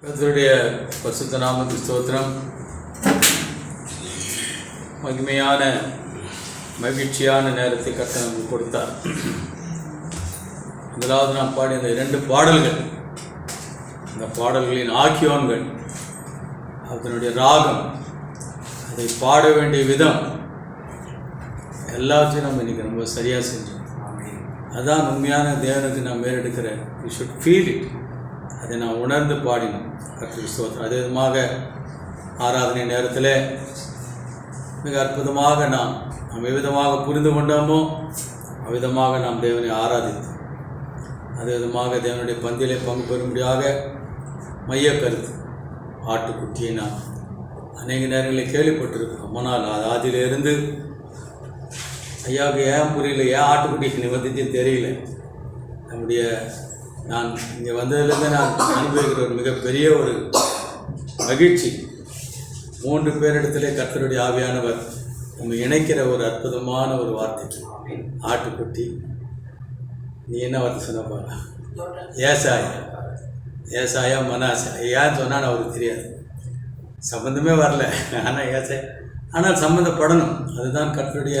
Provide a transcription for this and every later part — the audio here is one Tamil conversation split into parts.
கர்த்தருடைய பரிசுத்த நாமத்துக்கு ஸ்தோத்திரம். மகிமையான மகிழ்ச்சியான நேரத்தை கர்த்தர் நமக்கு கொடுத்தார். முதலாவது நாம் பாடிய இந்த 2 பாடல்கள், இந்த பாடல்களின் ஆக்கியோன்கள், அதனுடைய ராகம், அதை பாட வேண்டிய விதம் எல்லாத்தையும் நம்ம இன்றைக்கி ரொம்ப சரியாக செஞ்சோம். அதுதான் உண்மையான தேவனுக்கு நாம் மேலெடுக்கிற யூ ஷுட் ஃபீல் இட். அதை நான் உணர்ந்து பாடினோம். கர்த்தருக்கு ஸ்தோத்திரம். அதே விதமாக ஆராதனை நேரத்தில் மிக அற்புதமாக நாம் எவ்விதமாக புரிந்து கொண்டோமோ அவ்விதமாக நாம் தேவனை ஆராதித்தோம். அதே விதமாக தேவனுடைய பந்தியிலே பங்கு பெறும்படியாக மைய கருத்து ஆட்டுக்குட்டியை நாம் அநேக நேரங்களில் கேள்விப்பட்டிருக்கிறோம். ஆனால் அது ஆதியிலிருந்து ஐயாவுக்கு ஏன் புரியல, ஏன் ஆட்டுக்குட்டிக்கு நிவர்த்திச்சு தெரியல. நம்முடைய நான் இங்கே வந்ததுலேருந்து நான் அனுபவிக்கிற ஒரு மிகப்பெரிய ஒரு மகிழ்ச்சி, 3 பேரிடத்திலே கர்த்தருடைய ஆவியானவர் நம்ம இணைக்கிற ஒரு அற்புதமான ஒரு வார்த்தை. ஆட்டுக்குட்டி, நீ என்ன வார்த்தை சொன்னப்பா? ஏசாயா மனாசா. ஏன் சொன்னான்னு அவருக்கு தெரியாது, சம்மந்தமே வரல. ஆனால் சம்மந்தப்படணும். அதுதான் கர்த்தருடைய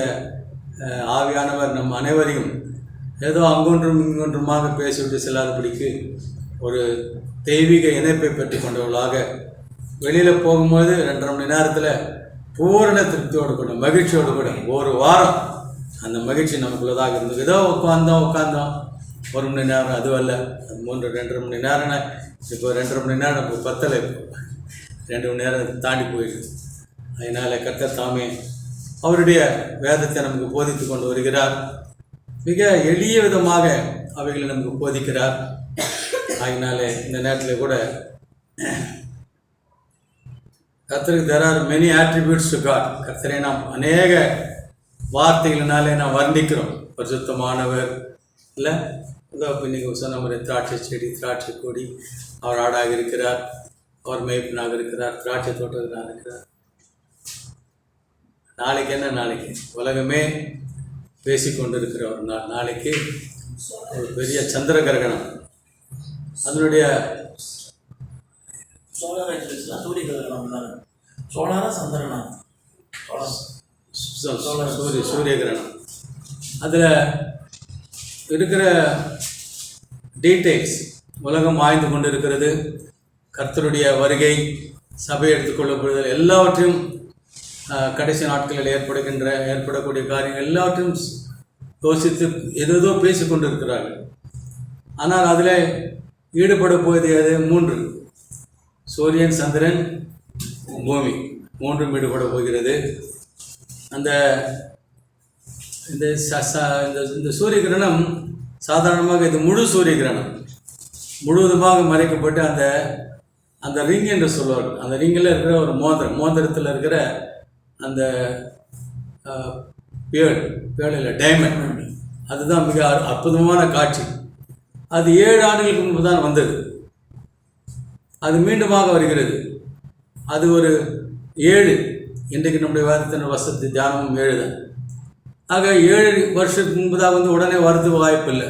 ஆவியானவர் நம் அனைவரையும் ஏதோ அங்கொன்றும் இங்கொன்றுமாக பேசிவிட்டு செல்லாதபடிக்கு ஒரு தெய்வீக இணைப்பை பெற்றுக்கொண்டவர்களாக வெளியில் போகும்போது 2.5 மணி நேரத்தில் பூரண திருப்தியோடு கூட மகிழ்ச்சியோடு கூட ஒரு வாரம் அந்த மகிழ்ச்சி நமக்குள்ளதாக இருந்தது. ஏதோ உட்காந்தோம் 1 மணி நேரம், அதுவல்ல, 2.5 மணி நேரம்னா இப்போ 2.5 மணி நேரம் நமக்கு பத்தலை, இப்போ 2 மணி நேரம் தாண்டி போயிடுது. அதனால் கர்த்தர் தாமே அவருடைய வேதத்தை நமக்கு போதித்து கொண்டு வருகிறார். மிக எளிய விதமாக அவைகளை நமக்கு போதிக்கிறார். அதனால இந்த நேரத்தில் கூட கர்த்தருக்கு there are many attributes to God. கர்த்தரை நாம் அநேக வார்த்தைகளினாலே நாம் வர்ணிக்கிறோம். பரிசுத்தமானவர் இல்லை, இதோ இன்னைக்கு சொன்ன மாதிரி திராட்சை செடி, திராட்சை கொடி, அவர் ஆடாக இருக்கிறார், அவர் மேய்ப்பனாக இருக்கிறார், திராட்சை தோட்டத்தினாக இருக்கிறார். நாளைக்கு என்ன? நாளைக்கு உலகமே பேசிக்கொண்டிருக்கிற ஒரு நாள். நாளைக்கு ஒரு பெரிய சந்திர கிரகணம், அதனுடைய சூரிய கிரகணம், சூரிய கிரகணம். அதில் இருக்கிற டீட்டெயில்ஸ் உலகம் ஆய்ந்து கொண்டு இருக்கிறது. கர்த்தருடைய வருகை, சபை எடுத்துக்கொள்ளப்படுதல், எல்லாவற்றையும் கடைசி நாட்களில் ஏற்படக்கூடிய காரியங்கள் எல்லாவற்றையும் யோசித்து ஏதோ பேசிக்கொண்டு இருக்கிறார்கள். ஆனால் அதில் ஈடுபட போவது அது 3: சூரியன், சந்திரன், பூமி, 3ம் ஈடுபட போகிறது. இந்த சூரிய கிரகணம் சாதாரணமாக இது முழு சூரிய கிரகணம் முழுவதுமாக மறைக்கப்பட்டு அந்த ரிங் என்று சொல்வார்கள். அந்த ரிங்கில் இருக்கிற ஒரு மோதிரத்தில் இருக்கிற அந்த பேழில் டைமண்ட், அதுதான் மிக அற்புதமான காட்சி. அது 7 ஆண்டுகளுக்கு முன்பு தான் வந்தது. அது மீண்டுமாக வருகிறது. அது ஒரு 7, இன்றைக்கு நம்முடைய வேதத்தின் வசதி தியானமும் 7 தான். ஆக 7 வருஷத்துக்கு முன்பு தான் வந்து உடனே வரது வாய்ப்பில்லை,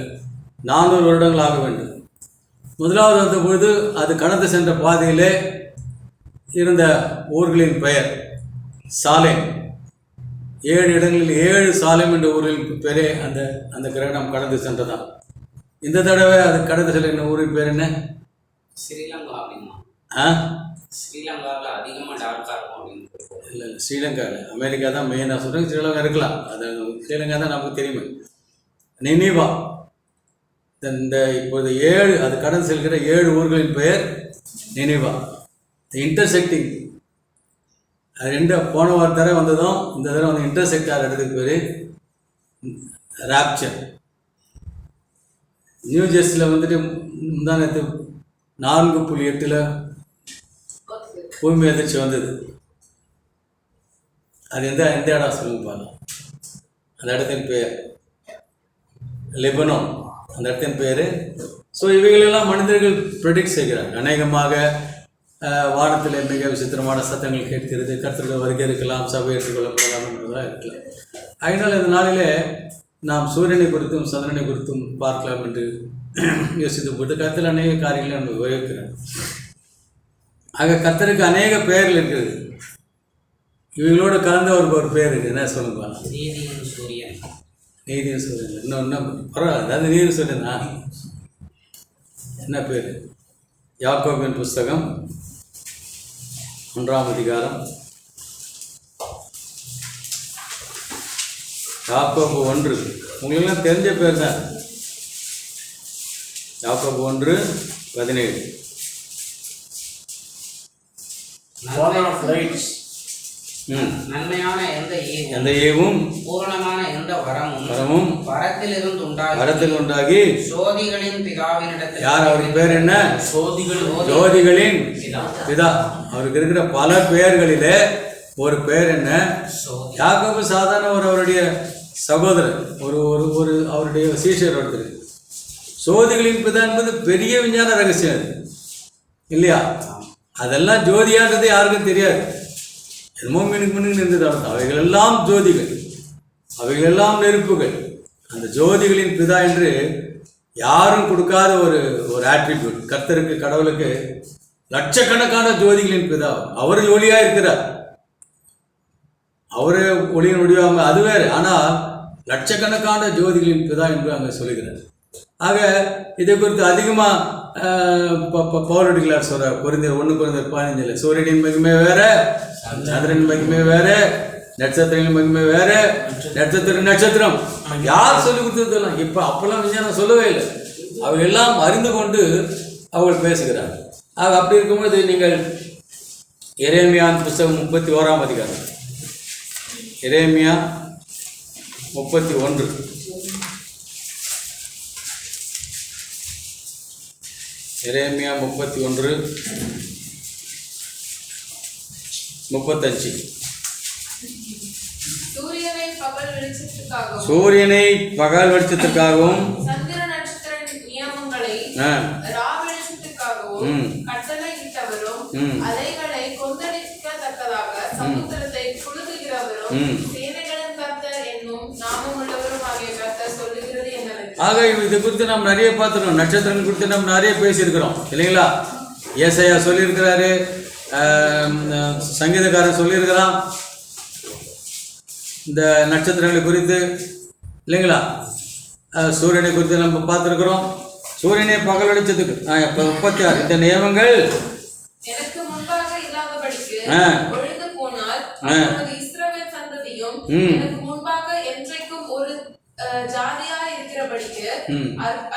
400 வருடங்கள் ஆக வேண்டும். முதலாவது வந்த பொழுது அது கடந்து சென்ற பாதையிலே இருந்த ஊர்களின் பெயர் சாலேம். 7 இடங்களில் 7 சாலேம் என்ற ஊரின் பேரே அந்த கிரகணம் கடந்து சென்றதான். இந்த தடவை அது கடந்து செல்கிற ஊரின் பேர் என்ன? ஸ்ரீலங்கா. ஸ்ரீலங்காவில் அதிகமாக டார்க்காக இருக்கும் அப்படின்னு. இல்லை, ஸ்ரீலங்காவில், அமெரிக்கா தான் மெயினாக சொல்கிறேன். ஸ்ரீலங்கா இருக்கலாம், அது ஸ்ரீலங்கா தான் நமக்கு தெரியுமே. நினிவா. இந்த இப்போது 7 அது கடந்து செல்கிற 7 ஊர்களின் பெயர் நினிவா. இன்டர்செக்டிங், அது 2 போன ஒரு தடவை வந்ததும் இந்த தடவை வந்து இன்டர்செக்ட் ஆகிற இடத்துக்கு பேர் ராப்சர். நியூ ஜெர்சியில் வந்துட்டு முந்தானத்து 4.8 பூமி அதிர்ச்சி வந்தது. அது எந்த இடம் சொல்லுங்க பாருங்க. அந்த இடத்தின் பெயர் லெபனான், அந்த இடத்தின் பேர். ஸோ இவைகளெல்லாம் மனிதர்கள் ப்ரெடிக்ட் செய்கிறாங்க. அநேகமாக வானத்தில் மிக விசித்திரமான சத்தங்கள் கேட்கிறது, கர்த்தருடைய வருகை இருக்கலாம், சபை எடுத்துக்கொள்ளப்படலாம் என்பதெல்லாம் இருக்கலாம். அதனால் இந்த நாளிலே நாம் சூரியனை குறித்தும் சந்திரனை குறித்தும் பார்க்கலாம் என்று யோசித்து போட்டு கர்த்தர் அநேக காரியங்களை நம்ம விவரிக்கிறோம். ஆக கர்த்தருக்கு அநேக பெயர்கள் இருக்குது. இவங்களோட கலந்த ஒரு பேர் இருக்குது. என்ன சொல்லுங்க? நீதியின் சூரியன். நீதியின் சூரியன். இன்னும் பரவாயில்ல. அதாவது நீதி சூரியனா என்ன பேர்? யாக்கோபின் புஸ்தகம் 1ஆம் அதிகாரம் யாக்கோபு 1. உங்களுக்கெல்லாம் தெரிஞ்ச பேர் தான். யாக்கோபு 1:17. Father of lights. நன்மையான எந்த ஏவும் பூரணமான எந்த வரமும் வரத்திலிருந்து உண்டாகி சோதிகளின் பிதாவினிடத்தில். யார்? அவருக்கு பேர் என்ன? ஜோதிகளின் பிதா. அவருக்கு இருக்கிற பல பெயர்களிலே ஒரு பெயர் என்ன? யாக்கோபு சாதாரண அவருடைய சகோதரர், ஒரு அவருடைய சீஷர் ஒருத்தர். சோதிகளின் பிதா என்பது பெரிய விஞ்ஞான ரகசியம் அது இல்லையா? அதெல்லாம் ஜோதியான்றது யாருக்கும் தெரியாது. என்னமோ மினுக்கு இருந்தது. அவைகளெல்லாம் ஜோதிகள், அவைகளெல்லாம் நெருப்புகள். அந்த ஜோதிகளின் பிதா என்று யாரும் கொடுக்காத ஒரு ஆட்ரிபியூட் கர்த்தருக்கு, கடவுளுக்கு. லட்சக்கணக்கான ஜோதிகளின் பிதா. அவர் ஒளியாக இருக்கிறார். அவரே ஒளியின் ஒளியாமல் அது வேறு. ஆனால் லட்சக்கணக்கான ஜோதிகளின் பிதா என்று அங்கே சொல்லுகிறார். ஆக இதை குறித்து அதிகமாக பவுலடிகளார் சொல்கிறார். Corinthians 1:15. சூரியனின் மகிமை வேற, சந்திரனின் மகிமை வேற, நட்சத்திரங்களின் மகிமை வேற. நட்சத்திரம் யார் சொல்லி கொடுத்ததெல்லாம் இப்போ அப்பெல்லாம் விஞ்ஞானம் சொல்லவே இல்லை. அவர்கள் எல்லாம் அறிந்து கொண்டு அவர்கள் பேசுகிறார். ஆக அப்படி இருக்கும்போது நீங்கள் எரேமியாவின் புஸ்தகம் 31ஆம் அதிகாரம், எரேமியா 31. எரேமியா 31:35. சூரியனை பகல் வெளிச்சத்திற்காகவும் சந்திர நட்சத்திர நியமங்களை கட்டளையிட்டவரும் அலைகளை கொந்தளிக்கத்தக்கதாக சமுத்திரத்தை குலுக்குகிறவரும் சேனைகளின் கர்த்தர் என்னும் நாமமுள்ளவரும் ஆகிய கர்த்தர் சொல்லுகிறது என்னவென்று. ஆக இது குறித்து நாம் நிறைய பார்த்துருக்கோம். நட்சத்திரம் குறித்து நாம் நிறைய பேசியிருக்கிறோம் இல்லைங்களா? ஏசாயா சொல்லியிருக்கிறாரு, சங்கீதக்காரன் சொல்லியிருக்கிறான் இந்த நட்சத்திரங்களை குறித்து இல்லைங்களா? சூரியனை குறித்து நம்ம பார்த்துருக்குறோம். சூரியனை பகல் வெளிச்சத்துக்கு 36 இந்த நியமங்கள் எனக்கு முன்பாக இல்லாதபடிக்கு ஒழிந்து போனால் இஸ்ரவேல் சந்ததியும் எனக்கு முன்பாக என்றைக்கும் ஒரு ஜாதியா இருக்கிறபடிக்கு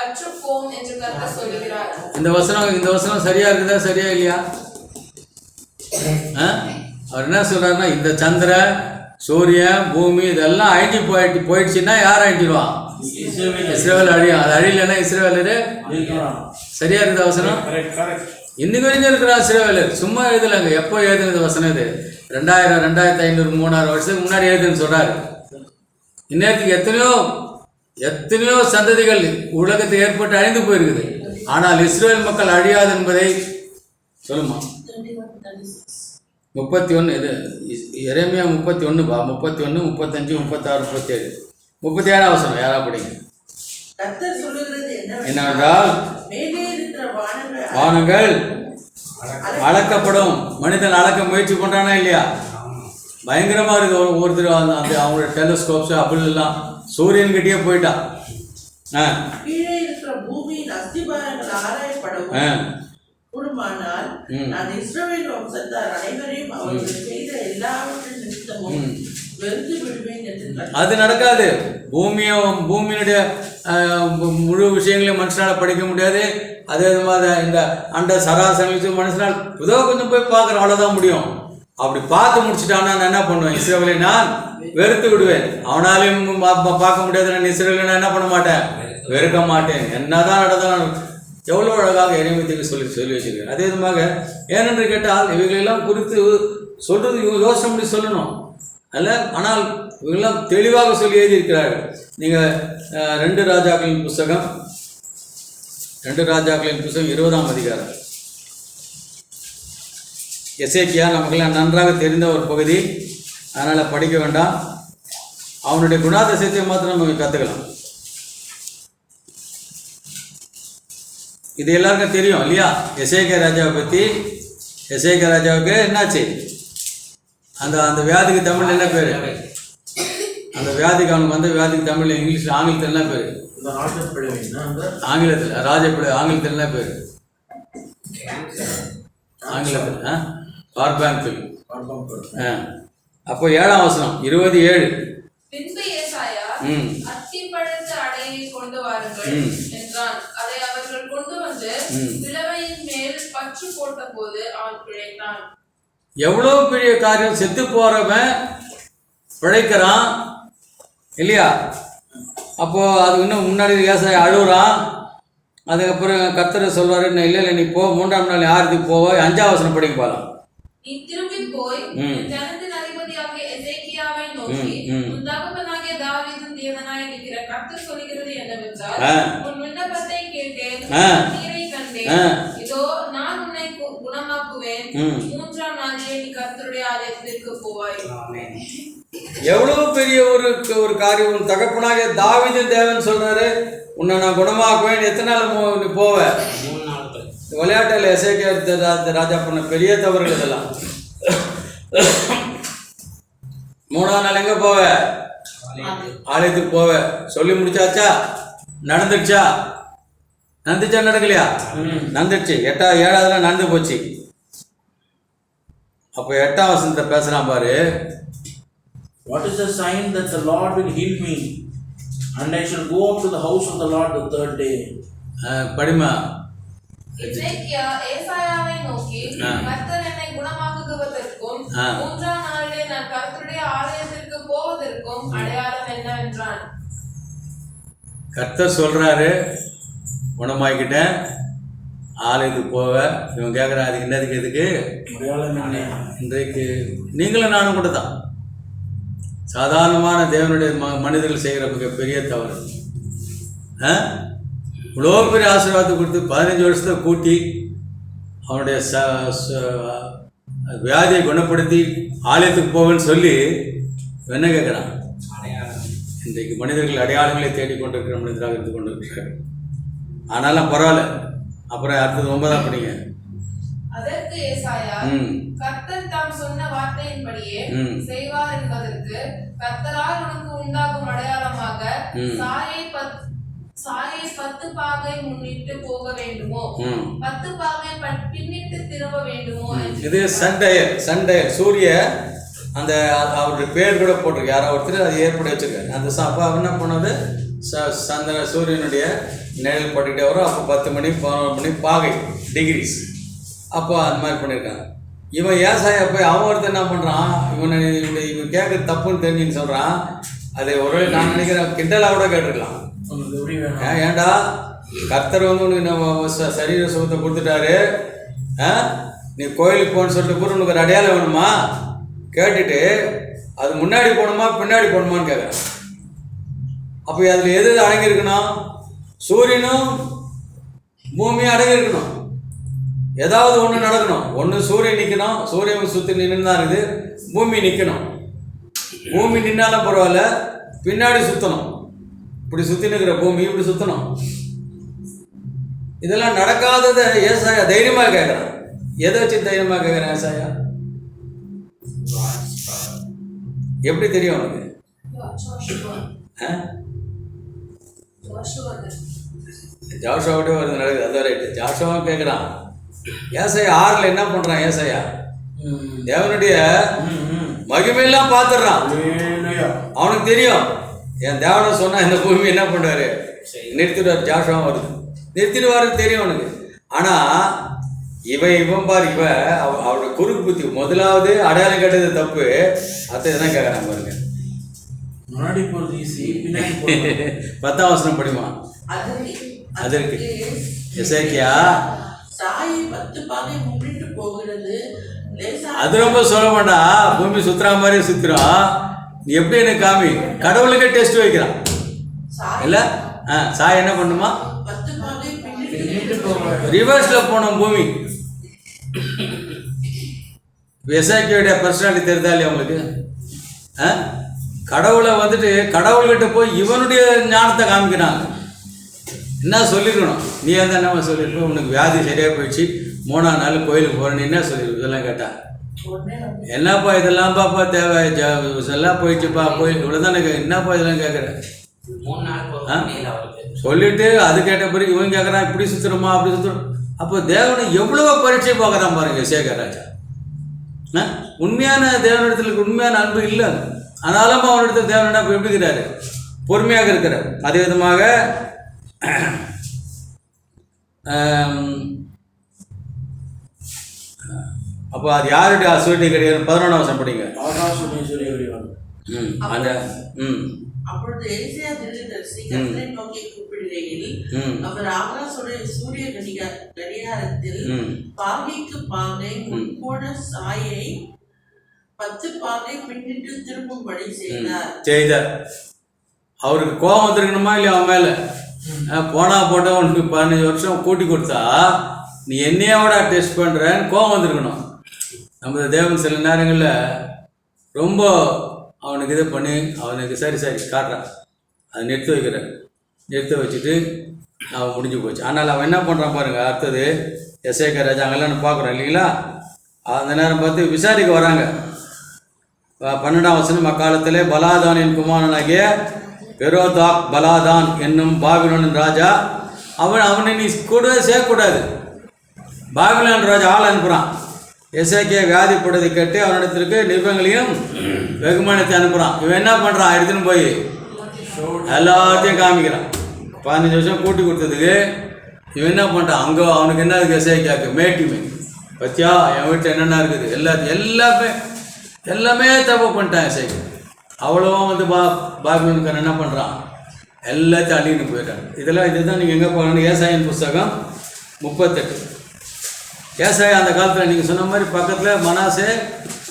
அற்றுப்போம் என்று கர்த்தர் சொல்லுகிறார். இந்த வசனம் சரியா இருக்குதா, சரியா இல்லையா? அவர் என்ன சொல்றாருன்னா, இந்த சந்திரன், சூரியன், பூமி இதெல்லாம் அழிஞ்சு போயிடுச்சுன்னா யார் அழிஞ்சிடுவான்? இஸ்ரவேல் அழியும். அது அழியலன்னா இஸ்ரவேலரு சரியா இருக்குது வசனம். இன்னைக்கு வரைக்கும் இருக்கிற இஸ்ரவேலர் சும்மா எழுதலைங்க. எப்போ எழுதுனது வசனம் இது? 2000, 2500, 3000 வருஷத்துக்கு முன்னாடி எழுதுன்னு சொல்றாரு. இந்நேரத்துக்கு எத்தனையோ சந்ததிகள் உலகத்தை ஏற்பட்டு அழிந்து போயிருக்குது. ஆனால் இஸ்ரவேல் மக்கள் அழியாது என்பதை சொல்லுமா? 31 இது எரேமியா 31 31, 35, 36, 37. 37ஆம் வசனம் யாரா படிங்க. என்னவென்றால் வானங்கள் அளக்கப்படும். மனிதன் அளக்க முயற்சி பண்றானா இல்லையா? பயங்கரமா இருக்கு. ஒருத்தர் அந்த அவங்களோட டெலஸ்கோப்ஸ் அப்படி எல்லாம் சூரியன் கிட்டே போயிட்டான். நான் இஸ்ரவேல் வம்சத்தார் அனைவரையும் அவர்கள் செய்த எல்லாவற்றின் நிமித்தமும் வெறுத்து விடுவேன் என்று. அது நடக்காது. பூமியினுடைய முழு விஷயங்களையும் மனுஷனால் படிக்க முடியாது. அதே மாதிரி இந்த அண்ட சராசரிகளுக்கு மனுஷனால் ஏதோ கொஞ்சம் போய் பார்க்குறோம், அவ்வளோதான் முடியும். அப்படி பார்த்து முடிச்சுட்டான்னா நான் என்ன பண்ணுவேன்? இஸ்ரவேலை நான் வெறுத்து விடுவேன். அவனாலையும் பார்க்க முடியாது. நான் இஸ்ரவேலை நான் என்ன பண்ண மாட்டேன்? வெறுக்க மாட்டேன். என்னதான் நடந்தாலும் எவ்வளோ அழகாக எரேமியாவுக்கு சொல்லி வச்சிருக்காரு. அதே விதமாக ஏனென்று கேட்டால் இவைகளெல்லாம் குறித்து சொல்றது யோசனை பண்ணி சொல்லணும் அல்ல. ஆனால் இவங்கெல்லாம் தெளிவாக சொல்லி எழுதியிருக்கிறார்கள். நீங்கள் 2 ராஜாக்களின் புஸ்தகம் 20ஆம் அதிகாரம். எசேக்கியா நமக்கெல்லாம் நன்றாக தெரிந்த ஒரு பகுதி, அதனால் படிக்க வேண்டாம். அவனுடைய குணாதிசயத்தை மாத்திரம் நம்ம கற்றுக்கலாம். இது எல்லாருக்கும் தெரியும் இல்லையா? எசேக்கியா ராஜாவை பற்றி எசேக்கியா ராஜாவுக்கு என்னாச்சு? அந்த அந்த வியாதிக்கு தமிழ் என்ன பேர்? அந்த வியாதிக்கு அவனுக்கு வந்த வியாதிக்கு தமிழ் இங்கிலீஷில் ஆங்கிலத்தில் என்ன பேர்? ஆங்கிலத்தில் ராஜப்பிழை ஆங்கிலத்தில் என்ன பேர்? ஆங்கிலத்தில் பார்பாங்கிள். அப்போ 7ஆம் வசனம் 27. பின்பு ஏசாயா அத்திப்பழத்து அடையை கொண்டு வாருங்கள் என்றான். அதை அவர்கள் கொண்டு வந்து விளவையின் மேல் பற்று போட்ட போது அவன் பிழைத்தான். எவ்வளோ பெரிய காரியம்! செத்து போறவன் பிழைக்கிறான் இல்லையா? அப்போ அது இன்னும் முன்னாடி ஏசாயா அழுகுறான். அதுக்கப்புறம் கர்த்தர் சொல்வாரு, இல்லை இல்லை நீ போ, 3ஆம் நாள் யாருக்கு போவ? 5ஆம் வசனம் படிக்க போகலாம். நீ திரும்பி போய் ஜனத்தின் அதிபதியாகிய எசேக்கியாவை நோக்கி, உன் தகப்பனாகிய தாவீதின் தேவனாய் இருக்கிற கர்த்தர் சொல்லுகிறது என்னவென்றால், உன் விண்ணப்பத்தை கேட்டேன், நீரை கண்டேன். இதோ நான் உன்னை குணமாக்குவேன். 3ஆம் நாளிலே நீ கர்த்தருடைய ஆலயத்திற்கு போவாய். எவ்வளவு பெரிய ஒரு காரியம்! உன் தகப்பனாகிய தாவீதின் தேவன் சொல்றாரு, உன்னை நான் குணமாக்குவேன். எத்தனை நாள் நீ போவ? 3 நாட்கள். விளையாட்டில் எசேக்கியா ராஜா பண்ண பெரிய தவறுகள் இதெல்லாம். 3ஆம் நாள் எங்க போவ? ஆலயத்துக்கு போவ. சொல்லி முடிச்சாச்சா? நடந்துடுச்சா? நடக்கலையா? நடந்துடுச்சு. 7ஆவதுல நடந்து போச்சு. அப்போ 8ஆம் வசனத்தை பேசுறான் பாரு. What is the sign that the Lord will heal me, and I shall go up to the house of the Lord the 3rd day? படிமா. எசேக்கியா ஏசாயாவை நோக்கி, கர்த்தர் என்னை குணமாக்குவதற்கும் 3ஆம் நாளிலே நான் கர்த்தருடைய ஆலயத்திற்கு போவதற்கும் அடையாளம் என்னவென்றான். கர்த்தர் சொல்றாரு, குணமாக்கிட்டேன், ஆலயத்துக்கு போவ. இவன் கேட்குறான், அதுக்கு என்னதுக்கு? எதுக்கு? இன்றைக்கு நீங்களும் நானும் கூட தான் சாதாரணமான தேவனுடைய மனிதர்கள் செய்கிற மிகப்பெரிய தவறு. இவ்வளோ பெரிய ஆசீர்வாதத்தை கொடுத்து 15 வருஷத்தை கூட்டி அவனுடைய வியாதியை குணப்படுத்தி ஆலயத்துக்கு போவேன்னு சொல்லி என்ன கேட்குறான்? இன்றைக்கு மனிதர்கள் அடையாளங்களை தேடிக்கொண்டிருக்கிற மனிதராக இருந்து கொண்டிருக்கிறார். ஆனாலும் பரவாயில்ல. அப்புறம் அடுத்தது 9ஆம் படிங்க. அதற்கு ஏசாயா, கர்த்தர் தாம் சொன்ன வார்த்தையின்படியே செய்வார் என்பதற்கு கர்த்தரால் உனக்கு உண்டாகும் அடையாளமாக சாயை 10 பாகை முன்னிட்டு போக வேண்டுமோ, 10 பாகை பின்னிட்டு திரும்ப வேண்டுமோ. இது சண்டே சூரிய அந்த அவருடைய பேர் கூட போட்டிருக்கு. யாரோ ஒருத்தர் அது ஏற்பட வச்சிருக்காரு. அந்த அப்போ என்ன பண்ணது? சந்திர சூரியனுடைய நிழல் போட்டுக்கிட்டே வரும். அப்போ 10 மணி 11 மணி பாகை டிகிரிஸ். அப்போ அந்த மாதிரி பண்ணியிருக்காங்க. இவன் ஏசாயா போய் அவன் ஒருத்தர் என்ன பண்ணுறான், இவன் கேட்குற தப்புன்னு தெரிஞ்சுன்னு சொல்கிறான். அது ஒரு நான் நினைக்கிறேன் கிண்டலாக கூட கேட்டிருக்கலாம். ஏன்டா கர்த்தர் வந்து உனக்கு சரீர சுகத்தை கொடுத்துட்டாரு, நீ கோயிலுக்கு போகணுன்னு சொல்லிட்டு கூட உனக்கு ஒரு அடையாளம் வேணுமா? கேட்டுட்டு அது முன்னாடி போகணுமா பின்னாடி போகணுமான்னு கேட்குறேன். அப்போ அதில் எது அடங்கியிருக்கணும்? சூரியனும் பூமியும் அடங்கியிருக்கணும். ஏதாவது ஒன்று நடக்கணும். ஒன்று சூரியன் நிற்கணும், சூரியன் சுற்றி நின்று தான் இருக்குது. பூமி நிற்கணும். பூமி நின்னாலும் பரவாயில்ல, பின்னாடி சுற்றணும். இப்படி சுற்றி நிற்கிற பூமி இப்படி சுற்றணும். இதெல்லாம் நடக்காததை ஏசாயா தைரியமாக கேட்குறான். எதை வச்சு தைரியமாக கேட்குறேன் ஏசாயா? எப்படி தெரியும் உனக்கு? ஜாஷுவாவிட்டே வருது நடக்குது. அதான் ரைட்டு. ஜாஷுவா கேட்குறான். ஏசாயா 6ல் என்ன பண்ணுறான்? ஏசாயா தேவனுடைய மகிமையெல்லாம் பார்த்துடுறான். அவனுக்கு தெரியும் என் தேவனை சொன்னால் இந்த பூமி என்ன பண்ணுவார்? நிறுத்திடுவார். ஜாஷுவா வருது நிறுத்திடுவாரு தெரியும் அவனுக்கு. ஆனால் இவன் பாரு, அவரோட குறுக்கு புத்தி. முதலாவது அடையாளம் கேட்டது தப்பு. அத்தை என்ன கேட்குறாங்க பாருங்க. முன்னாடி போகிறது ஈஸி, பின்னாடி 10ஆம் வசனம் படிமா. அதற்கு எசேக்கியா சாயை 10 பாகை முன்னிட்டு போகிறது. அது ரொம்ப சொல்ல மாட்டா. பூமி சுத்துற மாதிரி சுத்துறோம். நீ எப்படி எனக்கு காமி? கடவுளுக்கே டெஸ்ட் வைக்கிறான் இல்ல? சாய் என்ன பண்ணுமா? 10 பாகை பின்னிட்டு ரிவர்ஸ்ல போனோம் பூமி. எசேக்கியாவுடைய பர்சனாலிட்டி தெரியுதா இல்லையா உங்களுக்கு? கடவுளை வந்துட்டு கடவுள்கிட்ட போய் இவனுடைய ஞானத்தை காமிக்கிறாங்க. என்ன சொல்லிக்கணும்? நீ அந்த என்ன சொல்லியிருப்ப, உனக்கு வியாதி சரியாக போயிடுச்சு, 3ஆம் நாள் கோயிலுக்கு போகிறேன்னு என்ன சொல்லிடு இதெல்லாம் கேட்டா உடனே வந்து என்னப்பா இதெல்லாம் பாப்பா தேவை எல்லாம் போயிடுச்சுப்பா கோயில் இவ்வளோதான் என்னப்பா இதெல்லாம் கேட்குறேன் 3 நாள் போக முடியல அவருக்கு. சொல்லிட்டு அது கேட்ட பிறகு இவன் கேட்குறான் இப்படி சுற்றுறோமா அப்படி சுற்றுறோம். அப்போ தேவனை எவ்வளவோ பரீட்சை பார்க்குறான் பாருங்க சேகர் ராஜா. உண்மையான தேவனிடத்தில் உண்மையான அன்பு இல்லை. ஆனாலும் அவனிடத்தில் தேவனா எப்படிக்கிறாரு, பொறுமையாக இருக்கிறார். அதே விதமாக அப்போ அது யாருடைய அசூட்டி கிடையாது. 11ஆம் வசனம் படிங்க. அந்த அப்பொழுது எலிசா தீர்க்கதரிசி கர்த்தரை நோக்கி கூப்பிடுகையில் அவர் ஆகாசுடைய சூரிய கடிகாரத்தில் பாகைக்கு பாகை முன்போன சாயை 10 பாகை பின்னிட்டு திரும்பும்படி செய்தார். அவருக்கு கோபம் வந்துருக்கணுமா இல்லையா அவன் மேலே? போனா போட்ட உனக்கு 15 வருஷம் கூட்டி கொடுத்தா நீ என்னையோட டெஸ்ட் பண்ணுறன்னு கோபம் வந்துருக்கணும். நம்ம தேவன் சில நேரங்களில் ரொம்ப அவனுக்கு இதை பண்ணி அவனுக்கு சரி காட்டுறான், அதை நிறுத்தி வைக்கிறான். நிறுத்தி வச்சுட்டு அவன் முடிஞ்சு போச்சு. ஆனால் அவன் என்ன பண்ணுறான் பாருங்க. அடுத்தது எசேக்கியா ராஜா அங்கெல்லாம் பார்க்குறோம் இல்லைங்களா? அந்த நேரம் பார்த்து விசாரிக்க வராங்க. 12ஆம் வசனம், அக்காலத்திலே பலாதானின் குமாரனாகிய பெரோதாக் பலாதான் என்னும் பாபிலோனின் ராஜா அவனை நீ கூடவே சேர்க்கக்கூடாது. பாபிலோன் ராஜா ஆள் அனுப்புகிறான். எசேக்கியா வியாதிப்படுவதை கேட்டு அவனிடத்திற்கு நிருபங்களையும் வெகுமானத்தை அனுப்புகிறான். இவன் என்ன பண்ணுறான், எடுத்துன்னு போய் எல்லாத்தையும் காமிக்கிறான். 15 வருஷம் கூட்டி கொடுத்ததுக்கு இவன் என்ன பண்ணுறான், அங்கே அவனுக்கு என்ன இருக்குது எசேக்கியாவுக்கு மேட்டிமை பத்தியா என் வீட்டில் என்னென்ன இருக்குது எல்லாமே தப்பு பண்ணிட்டான் எசேக்கியா. அவ்வளோவும் வந்து பாபிலோன்காரன் என்ன பண்ணுறான், எல்லாத்தையும் அள்ளின்னு போயிட்டான். இதுதான் நீங்கள் எங்கே போகணும், ஏசாயின் புஸ்தகம் 38. ஏசாயா அந்த காலத்தில் நீங்கள் சொன்ன மாதிரி பக்கத்தில் மனாசே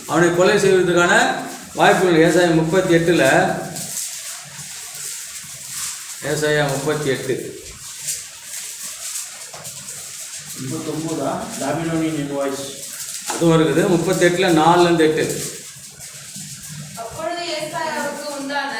அவனை கொலை செய்வதற்கான வாய்ப்புகள். ஏசாயா 38 ஏசாயா 38 அதுவும் இருக்குது. 38 4-8. அப்பொழுது ஏசாயாவுக்கு உண்டான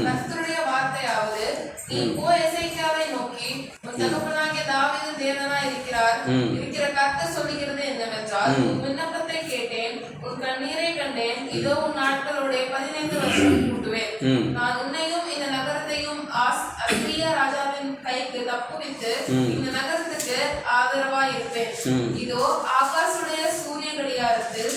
கர்த்தருடைய வார்த்தையாவது, நீ போய் எசேக்கியாவை நோக்கி, உன் தகப்பனாகிய தாவீது தேவனாய் இருக்கிற கர்த்தர் சொல்லுகிறது என்னவென்றால், உன் விண்ணப்பத்தை கேட்டேன், உன் கண்ணீரை கண்டேன். இதோ உன் நாட்களோட 15 வருஷம் கூட்டுவேன். நான் உன்னையும் இந்த நகரத்தையும் அசீரியா ராஜாவின் கைக்கு தப்புவித்து இந்த நகரத்துக்கு ஆதரவாய் இருப்பேன். இதோ ஆகாசுடைய சூரிய கடிகாரத்தில்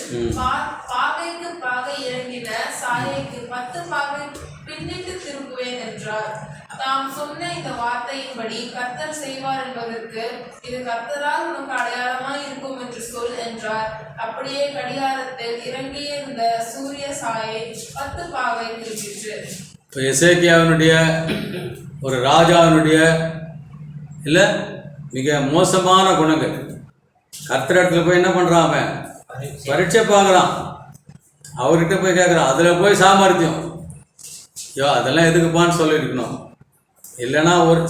பாகைக்கு பாகை இறங்கின சாயைக்கு 10 பாகை பின்னிட்டு திரும்புவேன் என்றார். தாம் சொன்ன இந்த வார்த்தையின்படி கர்த்தர் செய்வார் என்பதற்கு இது கர்த்தரால் உனக்கு அடையாளமாய் இருக்கும் என்று சொல் என்றார். அப்படியே கடிகாரத்தில் இறங்கிய இந்த சூரிய சாயை 10 பாகை திரும்பிற்று. எசேக்கியாவினுடைய ஒரு ராஜாவினுடைய இல்லை மிக மோசமான குணங்கள். கர்த்தரிடத்தில் போய் என்ன பண்ணுறான், அவன் பரீட்சை பார்க்குறான். அவர்கிட்ட போய் கேட்குறான், அதில் போய் சாமர்த்தியம் அதெல்லாம் எதுக்குப்பான்னு சொல்லியிருக்கணும். இல்லைன்னா ஒரு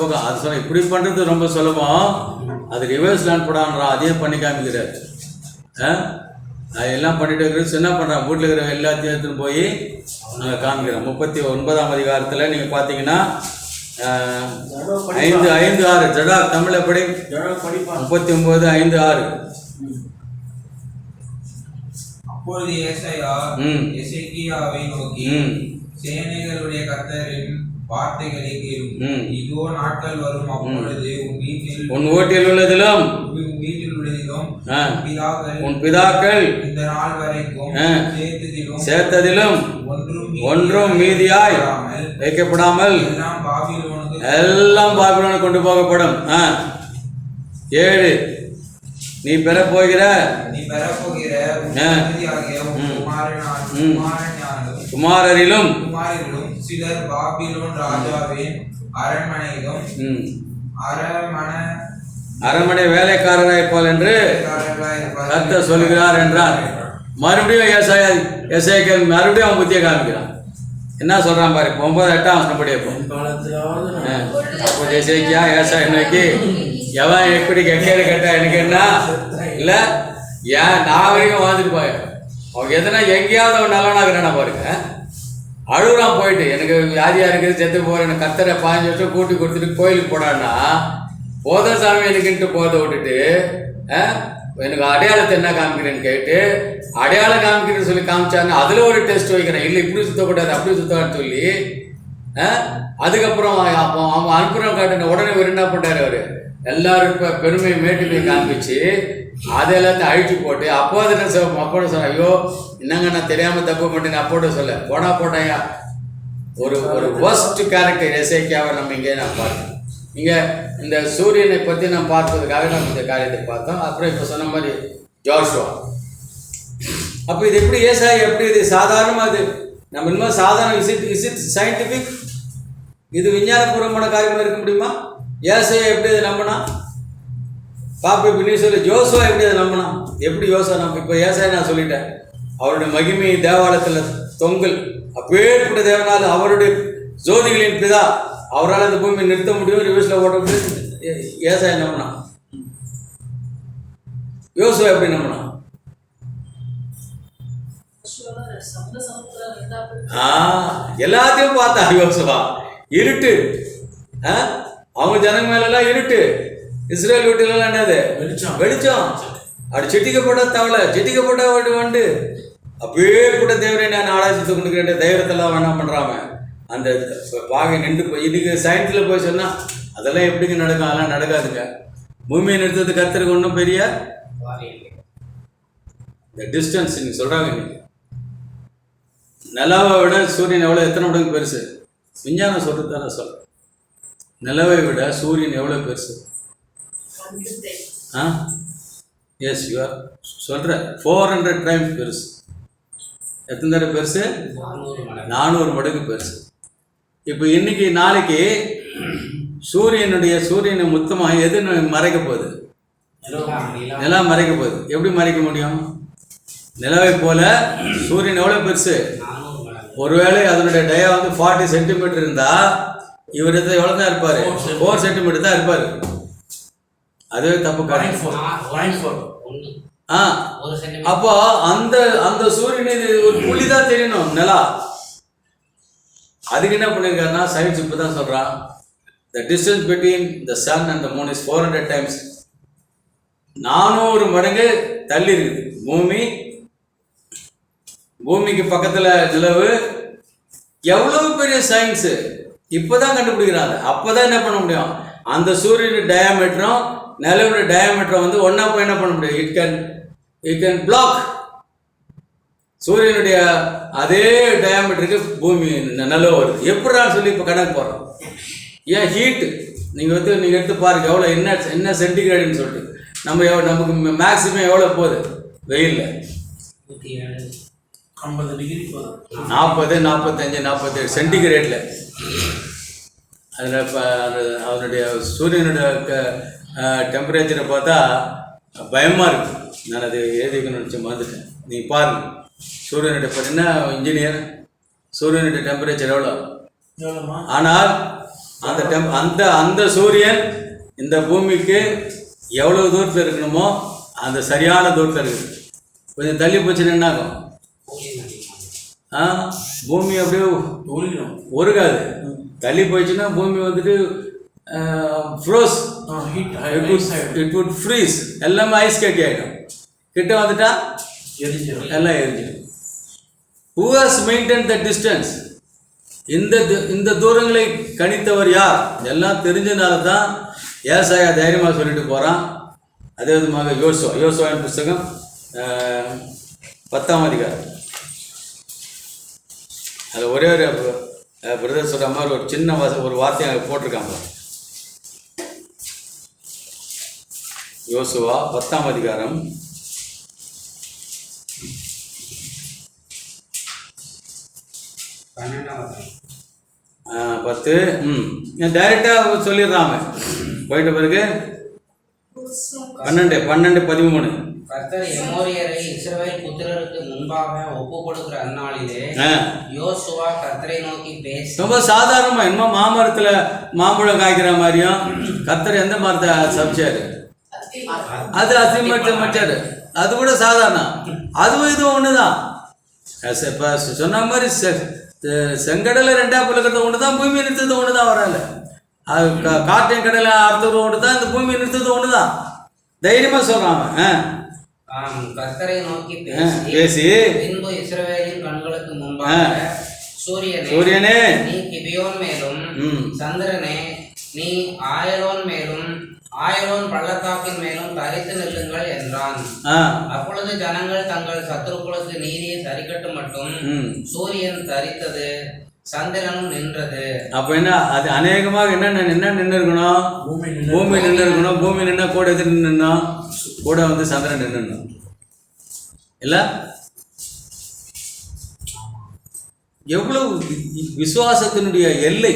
பக்கம் அது சொல்ல இப்படி பண்ணுறது ரொம்ப சுலபம். அது ரிவர்ஸ் அனுப்பிடான்றான், அதே பண்ணி காமிக்கிறார். எல்லாம் பண்ணிட்டு இருக்கிறது என்ன பண்ணுறான், வீட்டில் இருக்கிற எல்லாத்தையும் எடுத்துன்னு போய் நாங்கள் காமிக்கிறோம். 39ஆம் அதிகாரத்தில் நீங்கள் பார்த்தீங்கன்னா 5:5-6 ஜடா தமிழை படி 39:5-6. அப்பொழுது ஏசாயா எசேக்கியாவை நோக்கி, சேனைகளுடைய கர்த்தரின் வார்த்தைகளை கேளும். இதோ நாட்கள் வரும், அப்பொழுது உன் வீட்டில் உள்ளதிலும் உன் பிதாக்கள் இந்த நாள் வரைக்கும் சேர்த்ததிலும் ஒன்றும் மீதியாய் வைக்கப்படாமல் எல்லாம் பாபிலோனுக்கு கொண்டு போகப்படும். 7 நீ பெறப்போகிற குமாரரிலும் சிலர் பாபிலோன் ராஜாவின் அரண்மனையிலும் அரண்மனை வேலைக்காரராயிருப்பாள் என்று கர்த்தர் சொல்கிறார் என்றார். மறுபடியும் எசேக்கியேல் மறுபடியும் அவன் புத்தியை காமிக்கிறான். என்ன சொல்றான் பாரு, 9-8 வசனப்படி அப்போ எசேக்கியா ஏசாயா நோக்கி, எவன் எப்படி கேட்டா எனக்கு என்ன இல்லை, ஏன் நான் வரைக்கும் வாழ்ந்துட்டு போய் அவன் எதுனா எங்கேயாவது அவன் நல்லவனாகிறானா பாருங்க. அழுகுறான் போயிட்டு, எனக்கு வியாதியாக இருக்குது, செத்து போகிறேன், எனக்கு கர்த்தரை 15 வருஷம் கூட்டி கொடுத்துட்டு கோயிலுக்கு போடான்னா போத சாமி எனக்குன்ட்டு போத விட்டுட்டு எனக்கு அடையாளத்தை என்ன காமிக்கிறேன்னு கேட்டு அடையாளம் காமிக்கிறேன்னு சொல்லி காமிச்சாங்க. அதில் ஒரு டெஸ்ட் வைக்கிறேன், இல்லை இப்படி சுத்தப்படாது அப்படி சுத்தம்னு சொல்லி அதுக்கப்புறம் அவன் அனுப்புறம் காட்டின உடனே இவர் என்ன பண்ணுறாரு, அவர் எல்லாரும் இப்போ பெருமை மேட்டுமை காமிச்சு அதை எல்லாத்தையும் அழிச்சு போட்டு அப்போ அதை அப்போட சொன்னேன், ஐயோ என்னங்க நான் தெரியாமல் தப்பு பண்ணிட்டேன் அப்போட சொல்ல போட்டாயா. ஒரு ஒர்ஸ்ட் கேரக்டர் எசேக்கியாவை நம்ம இங்கே நான் பார்த்தேன். இங்கே இந்த சூரியனை பற்றி நான் பார்த்ததுக்காக நம்ம இந்த காரியத்தை பார்த்தோம். அப்புறம் இப்போ சொன்ன மாதிரி ஜோஷுவா. அப்போ இது எப்படி ஏசாயா எப்படி இது சாதாரணமாக இது நம்ம இன்னும் சாதாரண இஸ் இட் சயின்டிஃபிக், இது விஞ்ஞானபூர்வமான காரியமாக இருக்க முடியுமா? ஏசாயா எப்படி அதை நம்பினா? பாப்பி பின்னி சொல்லி ஜோசுவா எப்படி அதை நம்பினா? எப்படி யோசா நம்ம இப்போ ஏசாயா நான் சொல்லிட்டேன், அவருடைய மகிமை தேவாலயத்தில் தொங்கல் அப்பேற்பட்ட தேவனால் அவருடைய ஜோதிகளின் பிதா அவரால் அந்த பூமியை நிறுத்த முடியும், ரிவர்ஸில் ஓட்ட முடியும். ஏசாயா நம்பினா. யோசுவா எப்படி நம்பினா? எல்லாத்தையும் பார்த்தா யோசுவா. இருட்டு, அவங்க ஜனங்க மேலாம் இருட்டு, இஸ்ரேல் வீட்டுலாம் என்னது வெளிச்சம். அப்படி செட்டிக்கப்பட்ட தவளை செட்டிக்கப்பட்ட வண்டு அப்படியே கூட தேவரை நான் ஆராய்ச்சி கொடுக்குறேன் தைரியத்தெல்லாம் வேணாம் பண்ணுறாம அந்த பாகை நின்று போய் இதுக்கு சயின்ஸில் போய் சொன்னால் அதெல்லாம் எப்படிங்க நடக்கும்? அதெல்லாம் நடக்காதுங்க. பூமியை நிறுத்தது கருத்துருக்கு ஒன்றும் பெரிய இந்த டிஸ்டன்ஸ் நீங்கள் சொல்கிறாங்க. நீங்கள் நிலாவை விட சூரியன் எவ்வளோ எத்தனை மடங்கு பெருசு? விஞ்ஞானம் சொல்கிறது தானே சொல்கிறேன். நிலவை விட சூரியன் எவ்வளோ பெருசு? எஸ் யூஆர் சொல்கிறேன் 400 டைம்ஸ் பெருசு. எத்தனை தடவை பெருசு? 400 மடங்கு பெருசு. இப்போ இன்னைக்கு நாளைக்கு சூரியனை மொத்தமாக எது மறைக்க போகுது? நிலா மறைக்க போகுது. எப்படி மறைக்க முடியும்? நிலவை போல சூரியன் எவ்வளோ பெருசு? ஒருவேளை அதனுடைய டயா வந்து 40 சென்டிமீட்டர் இருந்தால் இவர் எவ்வளோ தான் இருப்பார்? 4 சென்டிமீட்டர் தான் இருப்பார். அதுவே தப்பு. அப்போ அந்த சூரியன் ஒரு புள்ளி தான் தெரியணும் நிலா. அதுக்கு என்ன பண்ணியிருக்காருன்னா சயின்ஸ் இப்போ தான் சொல்கிறான், the distance between the sun and the moon is 400 times. 400 மடங்கு தள்ளி இருக்குது பூமிக்கு பக்கத்தில் நிலவு. எவ்வளவு பெரிய சயின்ஸு இப்போதான் கண்டுபிடிக்கிறாங்க. அப்போதான் என்ன பண்ண முடியும்? அந்த சூரியன் டயாமீட்டரும் நிலவுடைய டயாமீட்டரும் வந்து ஒன்றா போய் என்ன பண்ண முடியும்? இட் கேன் பிளாக் சூரியனுடைய அதே டயாமீட்டருக்கு பூமி நிலவு வருது. எப்படின்னு சொல்லி இப்போ கணக்கு போடுறோம். ஏன் ஹீட்டு நீங்கள் எடுத்து பாருங்க எவ்வளோ என்ன சென்டிகிரேடுன்னு சொல்லிட்டு நமக்கு மேக்ஸிமம் எவ்வளோ போகுது வெயிலில்? 50 டிகிரி போகுது. 40, 45, 47 சென்டிகிரேடில். அதில் இப்போ அவருடைய சூரியனுடைய டெம்பரேச்சரை பார்த்தா பயமாக இருக்குது. நான் அதை எழுதிக்கணும்னு நினச்சி மறந்துட்டேன். நீங்கள் பாருங்கள் சூரியனுடைய பார்த்தீங்கன்னா இன்ஜினியர் சூரியனுடைய டெம்பரேச்சர் எவ்வளோ? ஆனால் அந்த சூரியன் இந்த பூமிக்கு எவ்வளோ தூரத்தில் இருக்கணுமோ அந்த சரியான தூரத்தில் இருக்குது. கொஞ்சம் தள்ளி போச்சுன்னா என்ன ஆகும்? பூமி அப்படியே உருகாது. தள்ளி போயிடுச்சுன்னா பூமி வந்துட்டு ஃப்ரோஸ், இட் வுட் ஃப்ரீஸ், எல்லாமே ஐஸ் கட்டி ஆகிடும். கிட்ட வந்துட்டா எல்லாம் எரிஞ்சிடும். Who has maintain the distance? இந்த தூரங்களை கணித்தவர் யார்? எல்லாம் தெரிஞ்சதுனால தான் ஏசாயா தைரியமாக சொல்லிட்டு போகிறான். அதே விதமாக யோசுவாவின் புஸ்தகம் 10ஆம் அதிகாரம். அதில் ஒரே ஒரு பிரதர் சொல்கிற மாதிரி ஒரு சின்ன ஒரு வார்த்தையை அங்கே போட்டிருக்காங்க. யோசுவா 10ஆம் அதிகாரம் 10. டைரெக்டாக சொல்லிடுறாங்க. போயிட்ட பிறகு 12, 13. கர்த்தர் எமோரியரை இஸ்ரவேல் புத்திரருக்கு முன்பாக ஒப்பு கொடுக்கிற அந்நாளிலே யோசுவா கர்த்தரை நோக்கி பேசி. ரொம்ப சாதாரணமா இன்னும் மாமரத்துல மாம்பழம் காய்க்கிற மாதிரியும் கர்த்தர் எந்த மரத்தை சமைச்சாரு? அது அசிமரத்தை மச்சாரு. அது கூட சாதாரணம். அதுவும் இதுவும் ஒண்ணுதான். இப்ப சொன்ன மாதிரி செங்கடலை 2ஆ பிளக்கிறது ஒண்ணுதான், பூமி நிறுத்தது ஒண்ணுதான். வரால அது காற்றையும் கடலை அறுத்தது ஒன்று தான், இந்த பூமியை நிறுத்தது ஒன்று தான். தைரியமாக சொல்கிறான் அவன். கர்த்தரை நோக்கி பேசி பின்பு இஸ்ரவேலின் கண்களுக்கு முன்பாக சூரியனே நீ கிபியோன் மேலும், சந்திரனே நீ ஆயலோன் மேலும், ஆயலோன் பள்ளத்தாக்கின் மேலும் தரித்து நில்லுங்கள் என்றான். அப்பொழுது ஜனங்கள் தங்கள் சத்துருக்களுக்கு நீதியை சரிக்கட்டு மட்டும் சூரியன் தரித்தது, சந்திரனும் நின்றது. அப்ப என்ன, அது அநேகமாக என்ன நின்று இருக்கணும், பூமி நின்று இருக்கணும். பூமி நின்னா கூட எது நின்னா, கூட வந்து சந்திரன் நின்றுணும் இல்ல. எவ்வளவு விசுவாசத்தினுடைய எல்லை.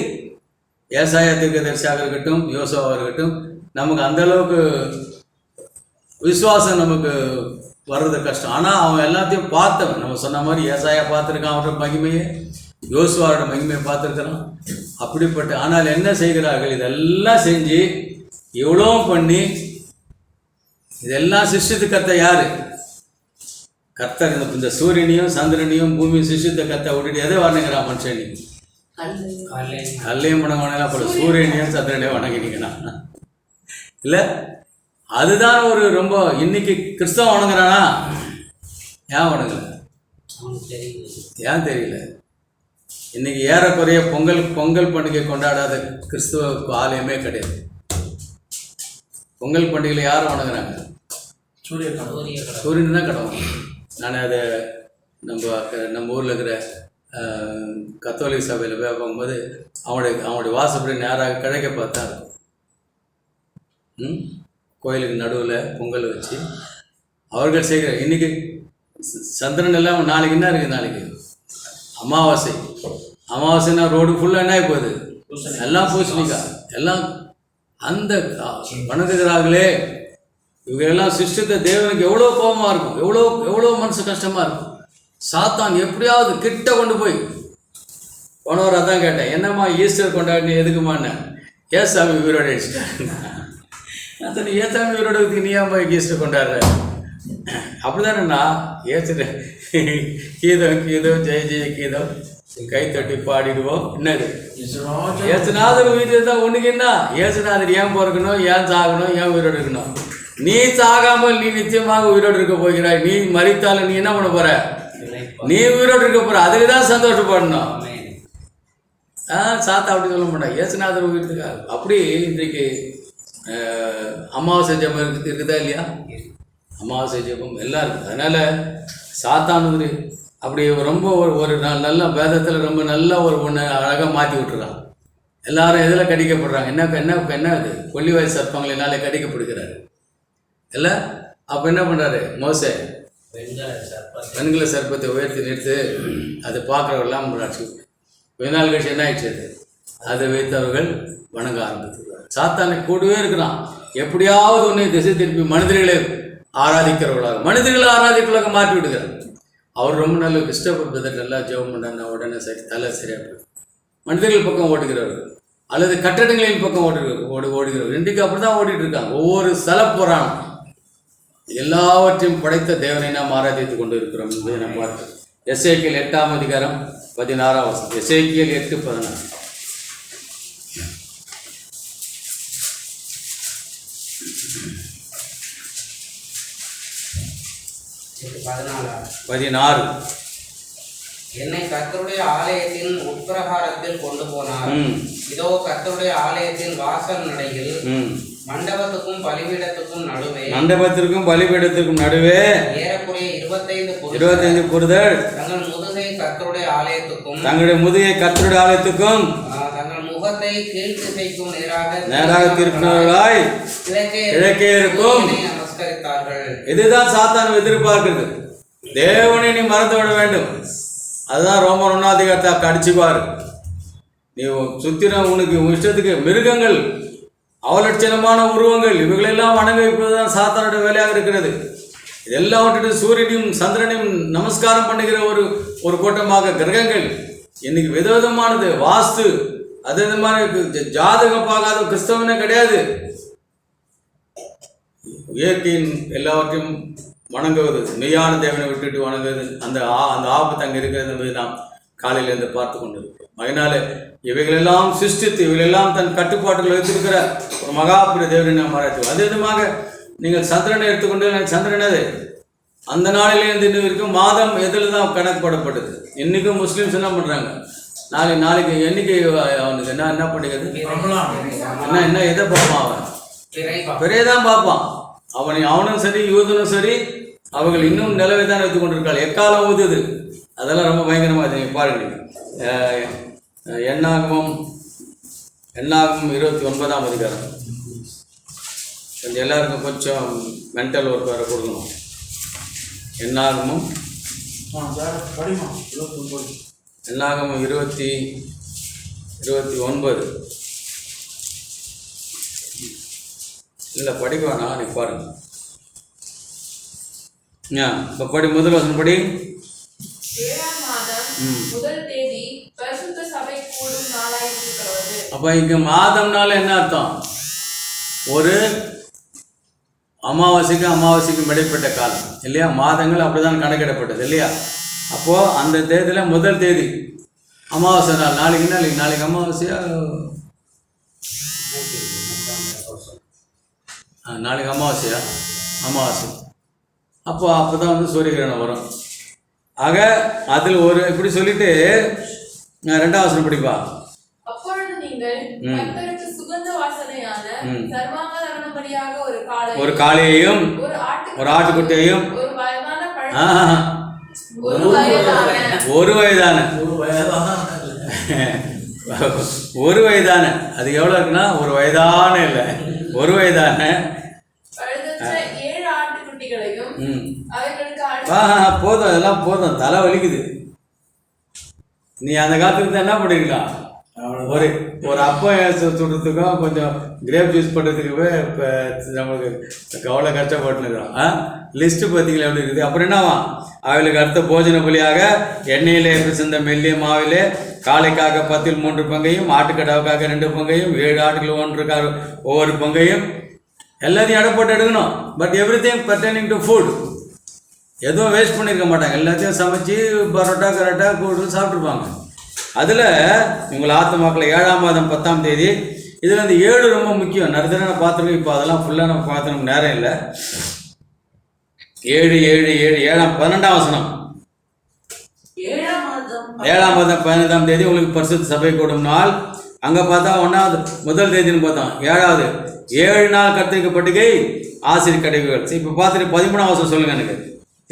ஏசாயா தீர்க்கதரிசியாக இருக்கட்டும், யோசுவாவாக இருக்கட்டும், நமக்கு அந்த அளவுக்கு விசுவாசம் நமக்கு வர்றது கஷ்டம். ஆனால் அவன் எல்லாத்தையும் பார்த்தவன். நம்ம சொன்ன மாதிரி ஏசாயா பார்த்துருக்கான் அவரோட மகிமையை, யோசுவாவோட மகிமையை பார்த்துருக்கிறான். அப்படிப்பட்ட ஆனால் என்ன செய்கிறார்கள், இதெல்லாம் செஞ்சு இவ்வளோ பண்ணி இதெல்லாம் சிருஷ்டித்து கத்த யாரு? கர்த்தர். இந்த சூரியனையும் சந்திரனையும் பூமியும் சிருஷ்டித்த கத்த விட்டுட்டு எதை வணங்குறான் மனுஷன்? கல்லையும் வணங்கினா போல சூரியனையும் சந்திரனையும் வணங்கினீங்கன்னா இல்லை. அதுதான் ஒரு ரொம்ப இன்னைக்கு கிறிஸ்தவம் வணங்குறானா? ஏன் வணங்கல? ஏன் தெரியல. இன்னைக்கு ஏறக்குறைய பொங்கல் பண்டிகை கொண்டாடாத கிறிஸ்துவ ஆலயமே கிடையாது. பொங்கல் பண்டிகையில் யாரும் வணங்குறாங்க? சூரியன் தான் கடவுள். நான் அதை நம்ம ஊரில் இருக்கிற கத்தோலிக்க சபையில் போய் பார்க்கும்போது அவனுடைய வாசப்படி நேராக கிழக்க பார்த்தா இருக்கும். கோயிலுக்கு நடுவில் பொங்கல் வச்சு அவர்கள் செய்கிற இன்றைக்கி சந்திரன் எல்லாம் நாளைக்கு என்ன இருக்குது, நாளைக்கு அமாவாசைன்னா ரோடு ஃபுல்லாக என்ன போகுது, எல்லாம் பூசணிக்கா எல்லாம் அந்த வணங்குகிறார்களே. இவங்களெல்லாம் சிருஷ்டித்த தேவனுக்கு எவ்வளோ கோபமாக இருக்கும், எவ்வளோ மனசு கஷ்டமாக இருக்கும். சாத்தான் எப்படியாவது கிட்ட கொண்டு போய் போனவர் அதான் கேட்டேன், என்னம்மா ஈஸ்டர் கொண்டாடி எதுக்குமான்னு. ஏசாமி உயிரோடு அடிச்சிட்டாரு. அத்தனை ஏசாமி உயிரோடு நீ ஏன் போய் ஈஸ்டர் கொண்டாடுற? அப்படிதானேண்ணா ஏசுற கீதம் ஜெய ஜெய கீதம் கைத்தட்டி பாடிடுவோம். என்னது ஏசுநாதர் உயிர் தான் ஒன்றுக்கு என்ன? ஏசுநாதர் ஏன் பிறக்கணும், ஏன் சாகணும், ஏன் உயிரோடு இருக்கணும்? நீ சாகாமல் நீ நிச்சயமாக உயிரோடு இருக்க போகிறாய். நீ மறித்தாலும் நீ என்ன பண்ண போற? நீ உயிரோடு இருக்க போற. அதுக்கு தான் சந்தோஷப்படணும். சாத்தா அப்படி சொல்ல மாட்டான். ஏசுநாதர் உயிர்த்துக்காக அப்படி இன்றைக்கு அமாவாசை ஜபம் இருக்குதா இல்லையா? அமாவாசை ஜபம் எல்லாம் இருக்குது. அதனால சாத்தானு அப்படி ரொம்ப ஒரு நல்ல வேதத்தில் ரொம்ப நல்ல ஒரு ஒன்று அழகாக மாற்றி விட்டுறான். எல்லாரும் எதில் கடிக்கப்படுறாங்க? என்ன இது கொல்லிவாய் சர்ப்பங்களினாலே கடிக்கப்படுகிறாரு இல்லை. அப்போ என்ன பண்ணுறாரு மோசே? வெண்கல சர்ப்பத்தை உயர்த்தி நிறுத்து, அதை பார்க்குறவர்கள்லாம் கொஞ்ச நாள் கழிச்சு என்ன ஆயிடுச்சு, அதை வைத்தவர்கள் வணங்க ஆரம்பித்துள்ளார். சாத்தானை கூடவே இருக்கிறான். எப்படியாவது ஒன்றை திசை திருப்பி மனிதர்களை ஆராதிக்கலாக மாற்றி விடுகிறார். அவர் ரொம்ப நல்ல கிறிஸ்டபர் நல்லா ஜெபம் பண்ணா உடனே சரி தலை சரியாக போயிடும். மனிதர்கள் பக்கம் ஓடுகிறவர்கள் அல்லது கட்டடங்களின் பக்கம் ஓடுகிறவர்கள் இன்றைக்கு அப்படி தான் ஓடிட்டு இருக்காங்க. ஒவ்வொரு ஸ்தல புராணம் எல்லாவற்றையும் படைத்த தேவனை நாம் ஆராதித்துக் கொண்டு இருக்கிறோம் என்பதை நாம் பார்க்கிறோம். எசேக்கியேல் 8ஆம் அதிகாரம் 16ஆம் வசனம். எசேக்கியேல் 8:16. என்னை கர்த்தருடைய ஆலயத்தின் உட்பிரகாரத்தில் கொண்டு போனார். இதோ கர்த்தருடைய ஆலயத்தின் வாசல் நடையில் மண்டபத்துக்கும் பலிபீடத்துக்கும் நடுவே ஏறக்குறைய 25 புருதல் தங்கள் முதுகை கர்த்தருடைய ஆலயத்துக்கும் தங்கள் முகத்தை கீழ்த்திசைக்கும் நேராக திருப்பினவர்களாய் கிழக்கே இருக்கும் நமஸ்கரித்தார்கள். இதுதான் சாத்தான் எதிர்பார்க்கிறது. தேவனை நீ மறந்து விட வேண்டும். அதுதான் ரோமர் 1ஆம் அதிகாரத்தை அடிச்சுப்பாரு. நீ சுத்தின உனக்கு இஷ்டத்துக்கு மிருகங்கள், அவலட்சணமான உருவங்கள், இவைகளெல்லாம் வணங்க வைப்பதுதான் சாத்தானோட வேலையாக இருக்கிறது. இதெல்லாம் விட்டுட்டு சூரியனையும் சந்திரனையும் நமஸ்காரம் பண்ணுகிற ஒரு கூட்டமாக கிரகங்கள் இன்னைக்கு விதவிதமானது. வாஸ்து அது மாதிரி ஜாதகம் பார்க்காத கிறிஸ்தவனே கிடையாது. இயற்கையின் எல்லாவற்றையும் வணங்குவது, மெய்யான தேவனை விட்டுட்டு வணங்குவது, அந்த ஆபத்து அங்கே இருக்கிறது என்பதை நாம் காலையிலேருந்து பார்த்து கொண்டு இருக்கிறோம். அதனால இவைகளெல்லாம் சிருஷ்டித்து இவைகளெல்லாம் தன் கட்டுப்பாட்டுகள் வைத்திருக்கிற ஒரு மகாபுரிய தேவனை நாம் ஆராய்ச்சி. அதே விதமாக நீங்கள் சந்திரனை எடுத்துக்கொண்டு, சந்திரன் அது அந்த நாளிலேருந்து இன்னும் இருக்கும் மாதம் எதில் தான் கணக்குப்படப்பட்டது. இன்றைக்கும் முஸ்லீம்ஸ் என்ன பண்ணுறாங்க, நாளைக்கு எண்ணிக்கை அவனுக்கு என்ன பண்ணிக்கிறது, என்ன எதை பார்ப்பான், அவன் பெரிய தான் பார்ப்பான். அவனும் சரி யூதனும் சரி அவர்கள் இன்னும் நிலவை தான் வைத்து கொண்டிருக்காள். எக்காலம் ஊதுது, அதெல்லாம் ரொம்ப பயங்கரமாக நீங்கள் பாருங்க. எண்ணாகமம் 29ஆம் அதிகாரம். கொஞ்சம் எல்லாருக்கும் கொஞ்சம் மென்டல் ஒர்க் வேறு கொடுக்கணும். எண்ணாகமம் 29 இல்லை படிக்க வேணாம், நீ பாருங்க. இப்போ படி, முதல் வசனம் படி. 7ஆம் மாதம் முதல் தேதி பரிசுத்த சபை கூடும் நாளாயிருக்கிறது. அப்போ இங்கே மாதம்னால என்ன அர்த்தம்? ஒரு அமாவாசைக்கும் இடைப்பட்ட காலம் இல்லையா? மாதங்கள் அப்படிதான் கணக்கிடப்பட்டது இல்லையா? அப்போது அந்த தேதியில் முதல் தேதி அமாவாசை நாள். நாளைக்கு அமாவாசையா? நாளைக்கு அமாவாசையா? அமாவாசை. அப்போ தான் வந்து சூரிய கிரகணம் வரும். ஆக அதில் ஒரு இப்படி சொல்லிட்டு 2ஆம் வசனம் படிப்பா. அப்பொழுது நீங்கள் கர்த்தருக்கு சுகந்த வாசனையான சர்வாங்க தகனபலியாக ஒரு காளையையும் ஒரு ஆட்டுக்குட்டியையும் ஒரு வயதான அது எவ்வளோ இருக்குன்னா, ஒரு வயதான இல்லை, ஒரு வயதான போதும், அதெல்லாம் போதும், தலை வலிக்குது. நீ அந்த காலத்துக்கு என்ன பண்ணிருக்கலாம், ஒரு அப்பம் சுடுறதுக்கும் கொஞ்சம் கிரேப் ஜூஸ் பண்ணுறதுக்குவே இப்போ நம்மளுக்கு அவ்வளோ கஷ்டப்பட்டுருக்கோம். லிஸ்ட்டு பார்த்தீங்களா எப்படி இருக்குது? அப்புறம் என்னவா, அவளுக்கு அடுத்த போஜன பலியாக எண்ணெயிலே பிசைந்த மெல்லிய மாவிலே காளைக்காக 10 பங்கையும், ஆட்டுக்கடாவுக்காக 2 பங்கையும், 7 ஆட்டுகள் ஒவ்வொரு பங்கையும் எல்லாத்தையும் எடை போட்டு எடுக்கணும். But everything burdening to food, எதுவும் வேஸ்ட் பண்ணியிருக்க மாட்டாங்க. எல்லாத்தையும் சமைச்சு பரோட்டா கரோட்டா கூடு சாப்பிட்ருப்பாங்க. அதில் உங்களை ஆத்மாக்களை 7ஆம் மாதம் 10ஆம் தேதி. இதில் அந்த 7 ரொம்ப முக்கியம். நிறைய தடவை பார்த்துருக்கோம், இப்போ அதெல்லாம் ஃபுல்லாக நம்ம பார்த்துருக்க நேரம் இல்லை. 7 12ஆம் வசனம். 7ஆம் மாதம் 15ஆம் தேதி உங்களுக்கு பரிசுத்த சபை கூடும் நாள். அங்கே பார்த்தா 1வது முதல் தேதின்னு பார்த்தோம். 7வது 7 நாள் கர்த்தருக்கு பண்டிகை ஆசிரியர் கடைவுகள். இப்போ பார்த்துட்டு 13ஆம் வசனம் சொல்லுங்கள், எனக்கு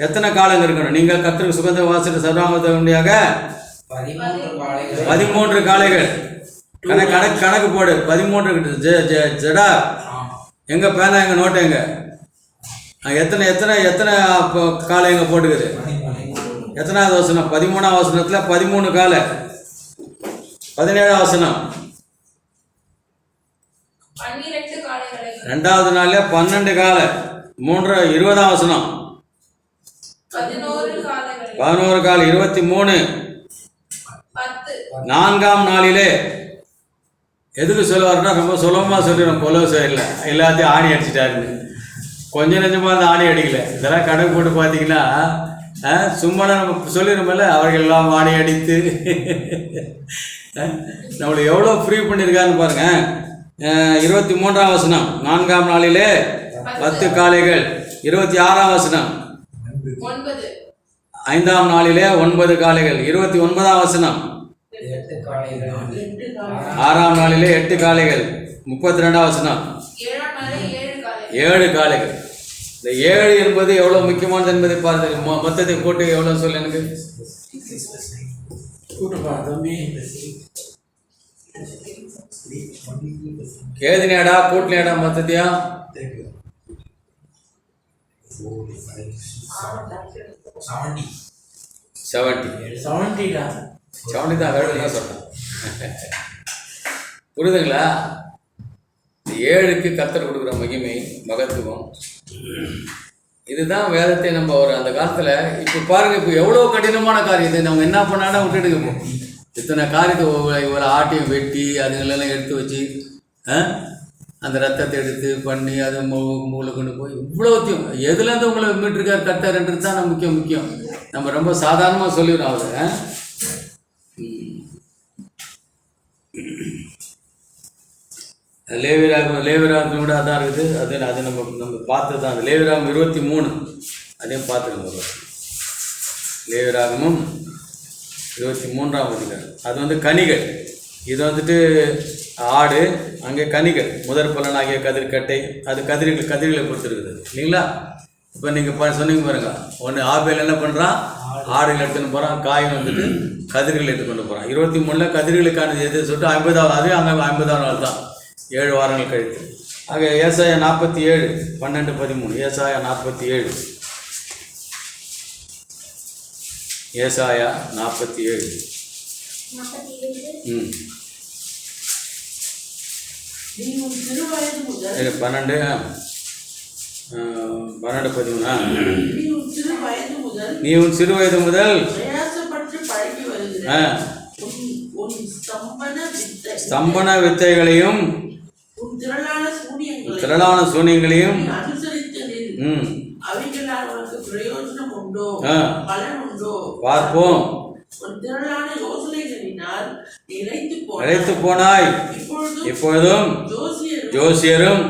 எத்தனை காலங்கள் இருக்கணும்? நீங்கள் கர்த்தருக்கு சுகந்த வாசல் சர்வாங்கத்தவண்டியாக 13 காளைகள். கணக்கு போடு. 13 ஜடா எங்க பேனா, எங்க நோட்டு எங்க, எத்தனை எத்தனை எத்தனை காலை எங்க போட்டுக்குது? எத்தனாவது வசனம்? 13ஆம் வசனத்தில் 13 காலை. 17ஆம் வசனம் 2வது நாள்ல 12 காலை. 20ஆம் வசனம் 11 காலை. 23 4ஆம் நாளிலே. எதுக்கு சொல்லுவாருன்னா, ரொம்ப சுலபமாக சொல்லிடும், கொலவு இல்லை, எல்லாத்தையும் ஆணி அடிச்சிட்டாருன்னு. கொஞ்சம் நெஞ்சமாக அந்த ஆணி அடிக்கல. இதெல்லாம் கணக்கு போட்டு பார்த்தீங்கன்னா சும்மா நம்ம சொல்லிடுறோம்ல, அவர்கள் எல்லாம் ஆணி அடித்து நம்மளை எவ்வளோ ஃப்ரீ பண்ணியிருக்காருன்னு பாருங்க. 23ஆம் வசனம் 4ஆம் நாளிலே 10 காளைகள். 26ஆம் வசனம் 5ஆம் நாளிலே 9 காளைகள். 29ஆம் வசனம் 6ஆம் நாளிலே 8 காளைகள். 32ஆம் வசனம் 7 காளைகள். இந்த 7 என்பது எவ்வளோ முக்கியமானது என்பதை பாருங்கள். மொத்தத்தை போட்டு எவ்வளோ சொல்லு எனக்கு. கேதினேடா கூட்டினேடா மொத்தத்தையா 70 தான் வேறு சொல்கிறேன். புரியுதுங்களா? 7க்கு கர்த்தர் கொடுக்குற மகிமை மகத்துவம் இதுதான். வேதத்தை நம்ம ஒரு அந்த காலத்தில் இப்போ பாருங்கள், இப்போ எவ்வளோ கடினமான காரியத்தை நம்ம என்ன பண்ணாலும் விட்டுடுங்க. இத்தனை காரியத்தை இவ்வளோ ஆட்டையும் வெட்டி அதுங்களெல்லாம் எடுத்து வச்சு அந்த ரத்தத்தை எடுத்து பண்ணி அது மூளை கொண்டு போய் இவ்வளோத்தையும் எதுலேருந்து உங்களை மீட்டிருக்கார் கர்த்தர்ன்றது தான் முக்கியம். நம்ம ரொம்ப சாதாரணமாக சொல்லிடுறோம். அவர் லேவியராகம் கூட அதான் இருக்குது. அது நம்ம பார்த்தது தான். அது லேவியராகம் 23 அதையும் பார்த்துக்கணும். லேவியராகமும் 23ஆம் அதிகாரம். அது வந்து கனிகள். இது வந்துட்டு ஆடு, அங்கே கனிகள், முதற் பலனாகிய கதிர்கட்டை, அது கதிர்களை பொறுத்திருக்குது இல்லைங்களா? இப்போ நீங்கள் சொன்னீங்க பாருங்க, ஒன்று ஆபேல் என்ன பண்ணுறான், ஆடுகள் எடுத்துன்னு போகிறான், காயின் வந்துட்டு கதிர்கள் எடுத்துக்கொண்டு போகிறான். 23 கதிர்களுக்கானது எது சொல்லிட்டு 50வது, அது அங்கே 50ஆம் நாள் தான், 7 வாரங்கள் கழித்து. ஆக ஏசாயா 47 12-13. ஏசாயா 47, ஏசாயா 47. நீ உன் சிறுவயது முதல் 12-13. நீ உன் சிறுவயது முதல் பிரயாசப்பட்டு பழகி வருகிற உன் ஸ்தம்பன வித்தைகளையும் உன் திரளான சூனியங்களையும் அனுசரித்து நில். அவைகளால் உனக்கு பிரயோஜனம் உண்டோ, பலன் உண்டோ பார்ப்போம். உன் திரளான யோசனைகளினால் இழைத்து போனாய். இப்பொழுதும் ஜோசியரும்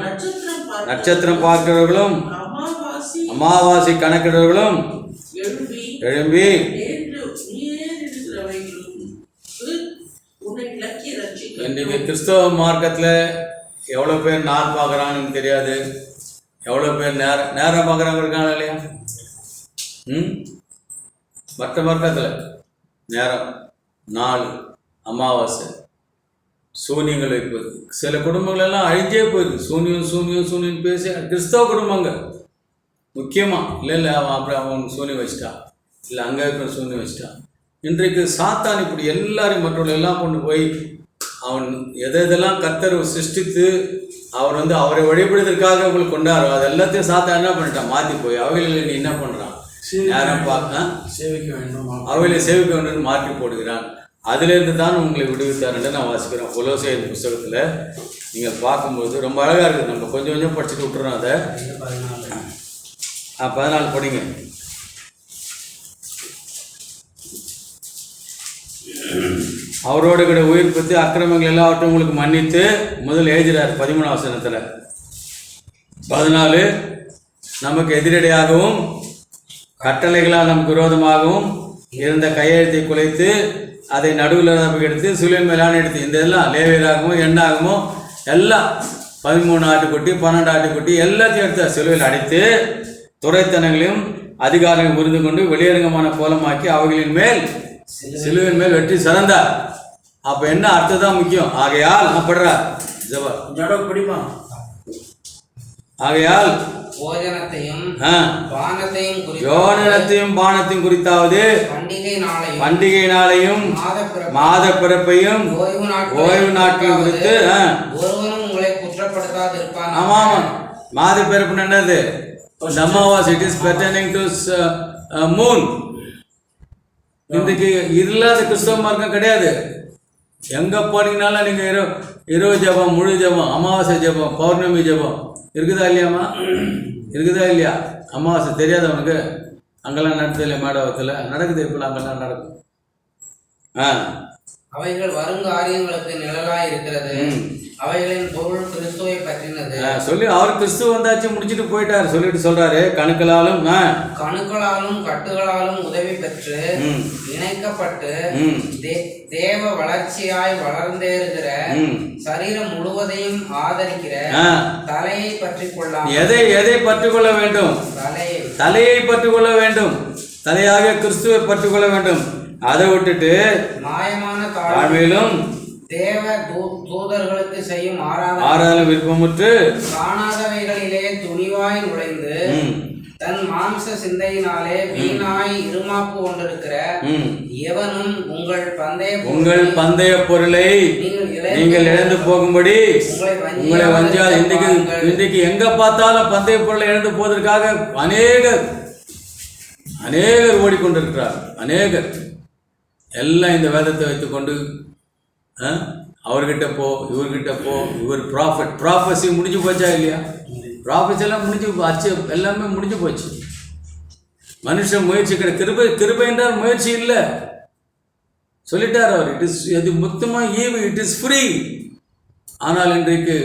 நட்சத்திரம் பார்க்கிறவர்களும் அமாவாசை கணக்கிடுறவர்களும் எழும்பி இன்றைக்கு கிறிஸ்தவ மார்க்கத்தில் எவ்வளோ பேர் நாள் பார்க்குறாங்கன்னு தெரியாது, எவ்வளோ பேர் நேரம் பார்க்குறவங்க இருக்காங்க இல்லையா? மற்ற மார்க்கத்தில் நேரம், நாள், அமாவாசை, சூனியங்கள் வைப்பது. சில குடும்பங்கள் எல்லாம் அழிஞ்சே போயிருக்கு. சூனியம் பேசி கிறிஸ்தவ குடும்பங்கள் முக்கியமாக இல்லை அப்புறம் அவன் சூனியம் வச்சிட்டான், இல்லை அங்கே இருக்கிற சூனியம் வச்சிட்டான். இன்றைக்கு சாத்தான் இப்படி எல்லாரையும் மற்றவர்கள் எல்லாம் கொண்டு போய் அவன் எதெல்லாம் கர்த்தர் சிருஷ்டித்து அவர் வந்து அவரை வழிபடுவதற்காக அவங்களுக்கு கொண்டாடுறோம், அது எல்லாத்தையும் சாத்தான் என்ன பண்ணிட்டான், மாற்றி போய் அவைகளில் நீ என்ன பண்ணுறான், நேரம் பார்க்க சேவிக்க வேண்டும், அவைகளை சேவிக்க வேண்டும் மாற்றி போடுகிறான். அதிலிருந்து தான் உங்களை விடுவித்தாருன்னு நான் வாசிக்கிறேன். கொலோசையர் புஸ்தகத்தில் நீங்கள் பார்க்கும்போது ரொம்ப அழகாக இருக்குது. நம்ம கொஞ்சம் கொஞ்சம் படிச்சுட்டு விட்டுறோம். அதை 14 படிங்க. அவரோடு கூட உயிர்ப்பித்து அக்கிரமங்கள் எல்லாவற்றையும் உங்களுக்கு மன்னித்து முதல் எழுதுகிறார் 13ஆம் வசனத்தில். 14 நமக்கு எதிரடையாகவும் கட்டளைகளால் நமக்கு விரோதமாகவும் இருந்த கையெழுத்தை குலைத்து அதை நடுவில் எடுத்து சிலுவையின் மேலான எடுத்து, இந்த எல்லாம் லேவியராகமோ எண்ணாகமோ எல்லாம் 13 ஆட்டுக்குட்டி 12 ஆட்டுக்குட்டி எல்லாத்தையும் எடுத்து சிலுவையில் அடைத்து துரைத்தனங்களையும் அதிகாரங்களையும் புரிந்து கொண்டு வெளியரங்கமான கோலமாக்கி அவைகளின் மேல் சிலுவையின் மேல் வெற்றி சிறந்தார். அப்போ என்ன அர்த்தம் தான் முக்கியம். ஆகையால் படுறார் படிமா, ஆகையால் போஜனத்தையும் பானத்தையும் குறித்தாவது பண்டிகை நாளையும் மாத பிறப்பையும் ஓய்வு நாட்கள் குறித்து ஒருவனும் உங்களை குற்றப்படுத்தாதிருப்பான். ஆமா, மாத பிறப்பு என்னது? அமாவாசை. It is pertaining to moon. இன்றைக்கு இல்லாத கிறிஸ்தவ மார்க்கம் கிடையாது. எங்க போனீங்கனாலும் நீங்க இரவு ஜபம், முழு ஜபம், அமாவாசை ஜபம், பௌர்ணமி ஜபம் இருக்குதா இல்லையாம்மா? இருக்குதா இல்லையா? அமாவாசை தெரியாத அவனுக்கு? அங்கெல்லாம் நடத்தது இல்லையா? மேடவத்தில் நடக்குது. இப்போ அங்கெல்லாம் நடக்கும். அவைகள் வருங்காரியங்களுக்கு நிழலாய் இருக்கிறது. அவைகளின் பொருள் கிறிஸ்துவை பற்றினது சொல்லி அவர் கிறிஸ்துவ வந்தாச்சு முடிச்சுட்டு போயிட்டார். சொல்லிட்டு சொல்றாரு, கணுக்களாலும் கட்டுகளாலும் உதவி பெற்று இணைக்கப்பட்டு தேவ வளர்ச்சியாய் வளர்ந்தேறுகிற சரீரம் முழுவதையும் ஆதரிக்கிற தலையை பற்றி கொள்ளாமல். எதை பற்றி கொள்ள வேண்டும்? தலையை பற்றி கொள்ள வேண்டும். தலையாக கிறிஸ்துவை பற்றி கொள்ள வேண்டும். அதை விட்டுட்டு மாயமான தாழ்மையிலும் தேவ தூதர்களுக்கு செய்யும் ஆராதனை விருப்பமுற்று காணாதவைகளிலே துணிவாய் நுழைந்து தன் மாம்ச சிந்தையினாலே வீணாய் இருமாப்பு கொண்டிருக்கிற எவனும் உங்கள் பந்தய பொருளை நீங்கள் இழந்து போகும்படி உங்களை வஞ்சாது. இன்றைக்கு எங்க பார்த்தாலும் பந்தய பொருளை இழந்து போவதற்காக அநேகர் ஓடிக்கொண்டிருக்கிறார். அநேகர் எல்லாம் இந்த வேதத்தை வைத்துக்கொண்டு அவர்கிட்ட போ, இவர்கிட்ட போ, இவர் ப்ராஃபஸி முடிஞ்சு போச்சா இல்லையா? ப்ராஃபஸி எல்லாம் முடிஞ்சு போச்சு, எல்லாமே முடிஞ்சு போச்சு. மனுஷன் முயற்சி கிருபை என்றால் முயற்சி இல்லை சொல்லிட்டார் அவர். இது மொத்தமாக ஈவு, இட் இஸ் ஃப்ரீ. ஆனால் இன்றைக்கு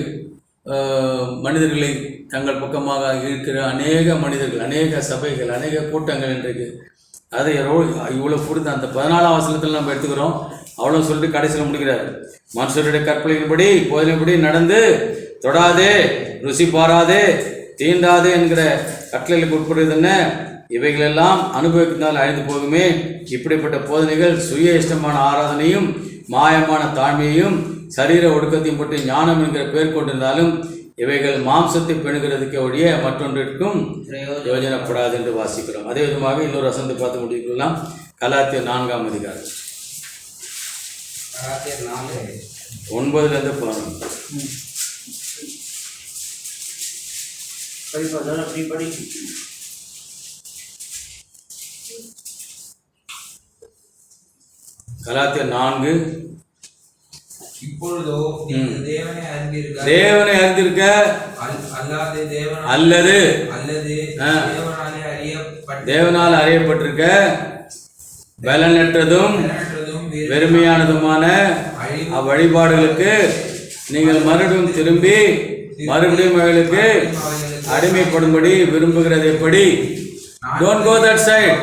மனிதர்களை தங்கள் பக்கமாக இருக்கிற அநேக மனிதர்கள், அநேக சபைகள், அநேக கூட்டங்கள் இன்றைக்கு அதை இவ்வளோ கொடுத்து அந்த 14ஆம் வசனத்தில் நம்ம எடுத்துக்கிறோம். அவ்வளோ சொல்லிட்டு கடைசியில் முடிக்கிறார். மனுஷருடைய கற்பனையின்படி போதனைப்படி நடந்து தொடாதே, ருசி பாராதே, தீண்டாதே என்கிற கட்டளைகளுக்கு உட்படுவது என்ன? இவைகளெல்லாம் அனுபவிக்கிறதால் அழிந்து போகுமே. இப்படிப்பட்ட போதனைகள் சுய இஷ்டமான ஆராதனையும் மாயமான தாழ்மையையும் சரீர ஒடுக்கத்தையும் பற்றி ஞானம் என்கிற பெயர் கொண்டிருந்தாலும் இவைகள் மாம்சத்தை பெணுகிறதுக்கு ஒழிய மற்றொன்றிற்கும் யோஜனைப்படாது என்று வாசிக்கிறோம். அதே விதமாக இன்னொரு வசனத்தை பார்த்து முடிக்கலாம். கலாத்தியர் 4ஆம் அதிகாரம் 9-11. படி. கலாத்தியர் 4. இப்பொழுதோ நீங்கள் தேவனை அறிந்திருக்க அல்லது தேவனால் அறியப்பட்டிருக்க பலனற்றதும் வெறுமையானதுமான அவ்வழிபாடுகளுக்கு நீங்கள் மறுபடியும் திரும்பி மறுபடியும் அவர்களுக்கு அடிமைப்படும்படி விரும்புகிறது எப்படி? Don't go that side.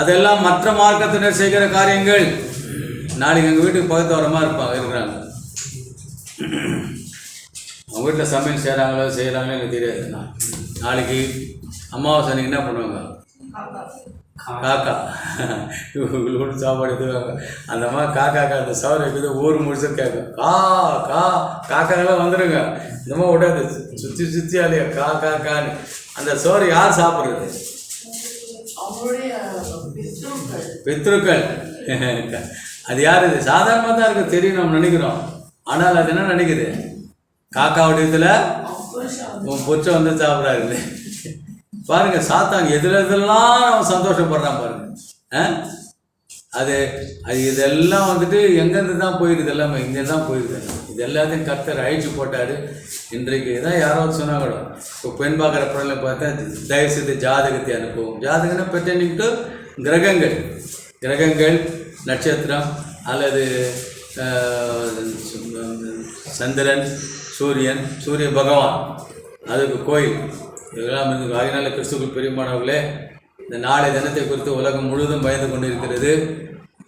அதெல்லாம் மற்ற மார்க்கத்தினர் செய்கிற காரியங்கள். நாளைக்கு எங்கள் வீட்டுக்கு பக்கத்து வரமாக இருக்கிறாங்க. அவங்க வீட்டில் சமையல் செய்கிறாங்களோ எனக்கு தெரியாது. நாளைக்கு அமாவாசை அன்றைக்கி என்ன பண்ணுவாங்க? காக்கா இவங்களோட சாப்பாடு எடுத்துக்காங்க. அந்த மாதிரி காக்கா அந்த சவரை இருக்குது ஊர் முழுசும் கேட்கும். காக்காக்கெல்லாம் வந்துடுங்க. இந்த மாதிரி விடாது, சுற்றி அலையா கான்னு. அந்த சோறு யார் சாப்பிட்றது? பித்ருக்கள். அது யார்? இது சாதாரணமாக தான் இருக்குது, தெரியும், நம்ம நினைக்கிறோம். ஆனால் அது என்ன நினைக்குது? காக்கா வடிவத்தில் உன் புச்சை வந்து சாப்பிட்றாரு. பாருங்க, சாத்தான் எதுலாம் அவன் சந்தோஷப்படுறான் பாருங்க. அது இதெல்லாம் வந்துட்டு எங்கேருந்து தான் போயிருது? எல்லாமே இங்கே தான் போயிருது. இது எல்லாத்தையும் கர்த்தர் அழிச்சு போட்டார். இன்றைக்கு தான் யாராவது சொன்னாங்களோ, இப்போ பெண் பார்க்குற பொருளை பார்த்தா தயவுசெய்து ஜாதகத்தை அனுப்புவோம். ஜாதகம்னா பெர்டைனிங் டு கிரகங்கள், நட்சத்திரம் அல்லது சந்திரன், சூரிய பகவான், அதுக்கு கோயில், இதெல்லாம் இருந்து. அதனால கிறிஸ்துவுக்குள் பிரியமானவர்களே, இந்த நாளை தினத்தை குறித்து உலகம் முழுவதும் பயந்து கொண்டு இருக்கிறது.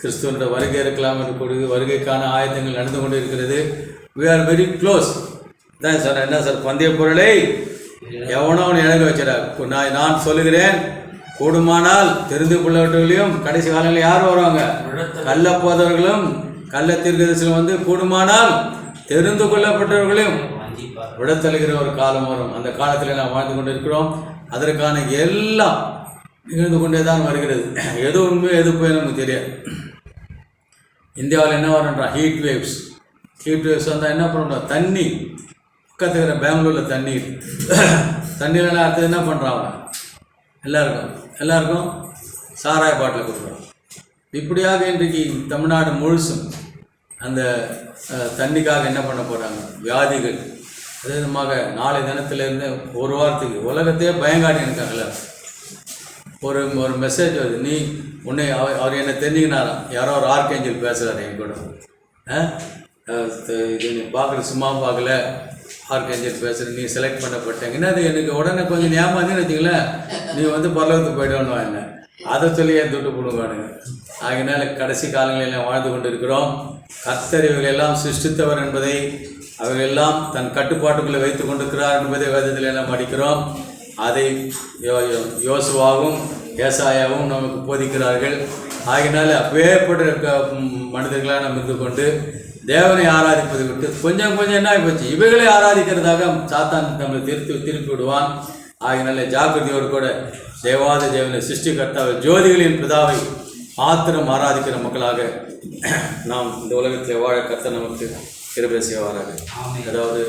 கிறிஸ்துவனுடைய வருகை இருக்கலாம் என்று கூடியது, வருகைக்கான ஆயத்தங்கள் நடந்து கொண்டு இருக்கிறது. We are very close. தான் சார், என்ன சார், பந்தய பொருளை எவனோ அவனை இழங்க வச்சிடா. நான் சொல்லுகிறேன், கூடுமானால் தெரிந்து கொள்ளவர்களையும் கடைசி காலங்களில் யார் வருவாங்க? கள்ள போதவர்களும் கள்ள தீர்க்கதரிசிகளும் வந்து கூடுமானால் தெரிந்து கொள்ளப்பட்டவர்களையும் விடத்தழுகிற ஒரு காலம் வரும். அந்த காலத்தில் நாம் வாழ்ந்து கொண்டு இருக்கிறோம். அதற்கான எல்லாம் நிகழ்ந்து கொண்டே தான் வருகிறது. எது உண்மையோ எது போய் நமக்கு தெரியாது. இந்தியாவில் என்ன வரும்ன்றான்? ஹீட் வேவ்ஸ் வந்தால் என்ன பண்ணணும்? தண்ணி பக்கத்துக்கிற பெங்களூரில் தண்ணியிலலாம் அடுத்தது என்ன பண்ணுறாங்க? எல்லாருக்கும் சாராய பாட்டில் கொடுக்குறோம். இப்படியாக இன்றைக்கு தமிழ்நாடு முழுசும் அந்த தண்ணிக்காக என்ன பண்ண போகிறாங்க? வியாதிகள். அதே விதமாக நாளை தினத்திலேருந்து ஒரு வாரத்துக்கு உலகத்தையே பயங்காட்டி இருக்காங்கல்ல. ஒரு மெசேஜ் வருது, நீ உன்னை அவர் என்னை தெரிஞ்சுக்கினாராம். யாரோ ஒரு ஆர்கேஞ்சல் பேசுகிறார் என் கூட. இது நீ பார்க்குற சும்மா பார்க்கல, ஆர்கேஞ்சல் பேசுகிற, நீ செலக்ட் பண்ணப்பட்டேங்க. என்ன அது எனக்கு உடனே கொஞ்சம் ஞாபகம் வச்சுங்களேன், நீ வந்து பரலோகத்துக்கு போய்டுவான்னு என்ன அதை சொல்லி ஏன் தொட்டு போடுவானுங்க. ஆகினால கடைசி காலங்களில் வாழ்ந்து கொண்டு இருக்கிறோம். கர்த்தர் இவர்களெல்லாம் சிருஷ்டித்தவர் என்பதை, அவைகளெல்லாம் தன் கட்டுப்பாட்டுக்குள்ளே வைத்து கொண்டிருக்கிறார் என்பதை வேதத்தில் நாம் படிக்கிறோம். அதை யோசுவாவும் ஏசாயாவும் நமக்கு போதிக்கிறார்கள். ஆகினால அப்பேற்பட்ட மனிதர்களாக நாம் இருந்து கொண்டு தேவனை ஆராதிப்பதை விட்டு கொஞ்சம் என்ன ஆகிப்போச்சு, இவைகளை ஆராதிக்கிறதாக சாத்தான் நம்மளை திருப்பி விடுவான். ஆகினால ஜாக்கிரதையோடு கூட தேவாத தேவனை சிருஷ்டிகர்த்தாவை ஜோதிகளின் பிதாவை மாத்திரம் ஆராதிக்கிற மக்களாக நாம் இந்த உலகத்தில் வாழ கர்த்தர் நமக்கு கிருபை செய்வாராக. அதாவது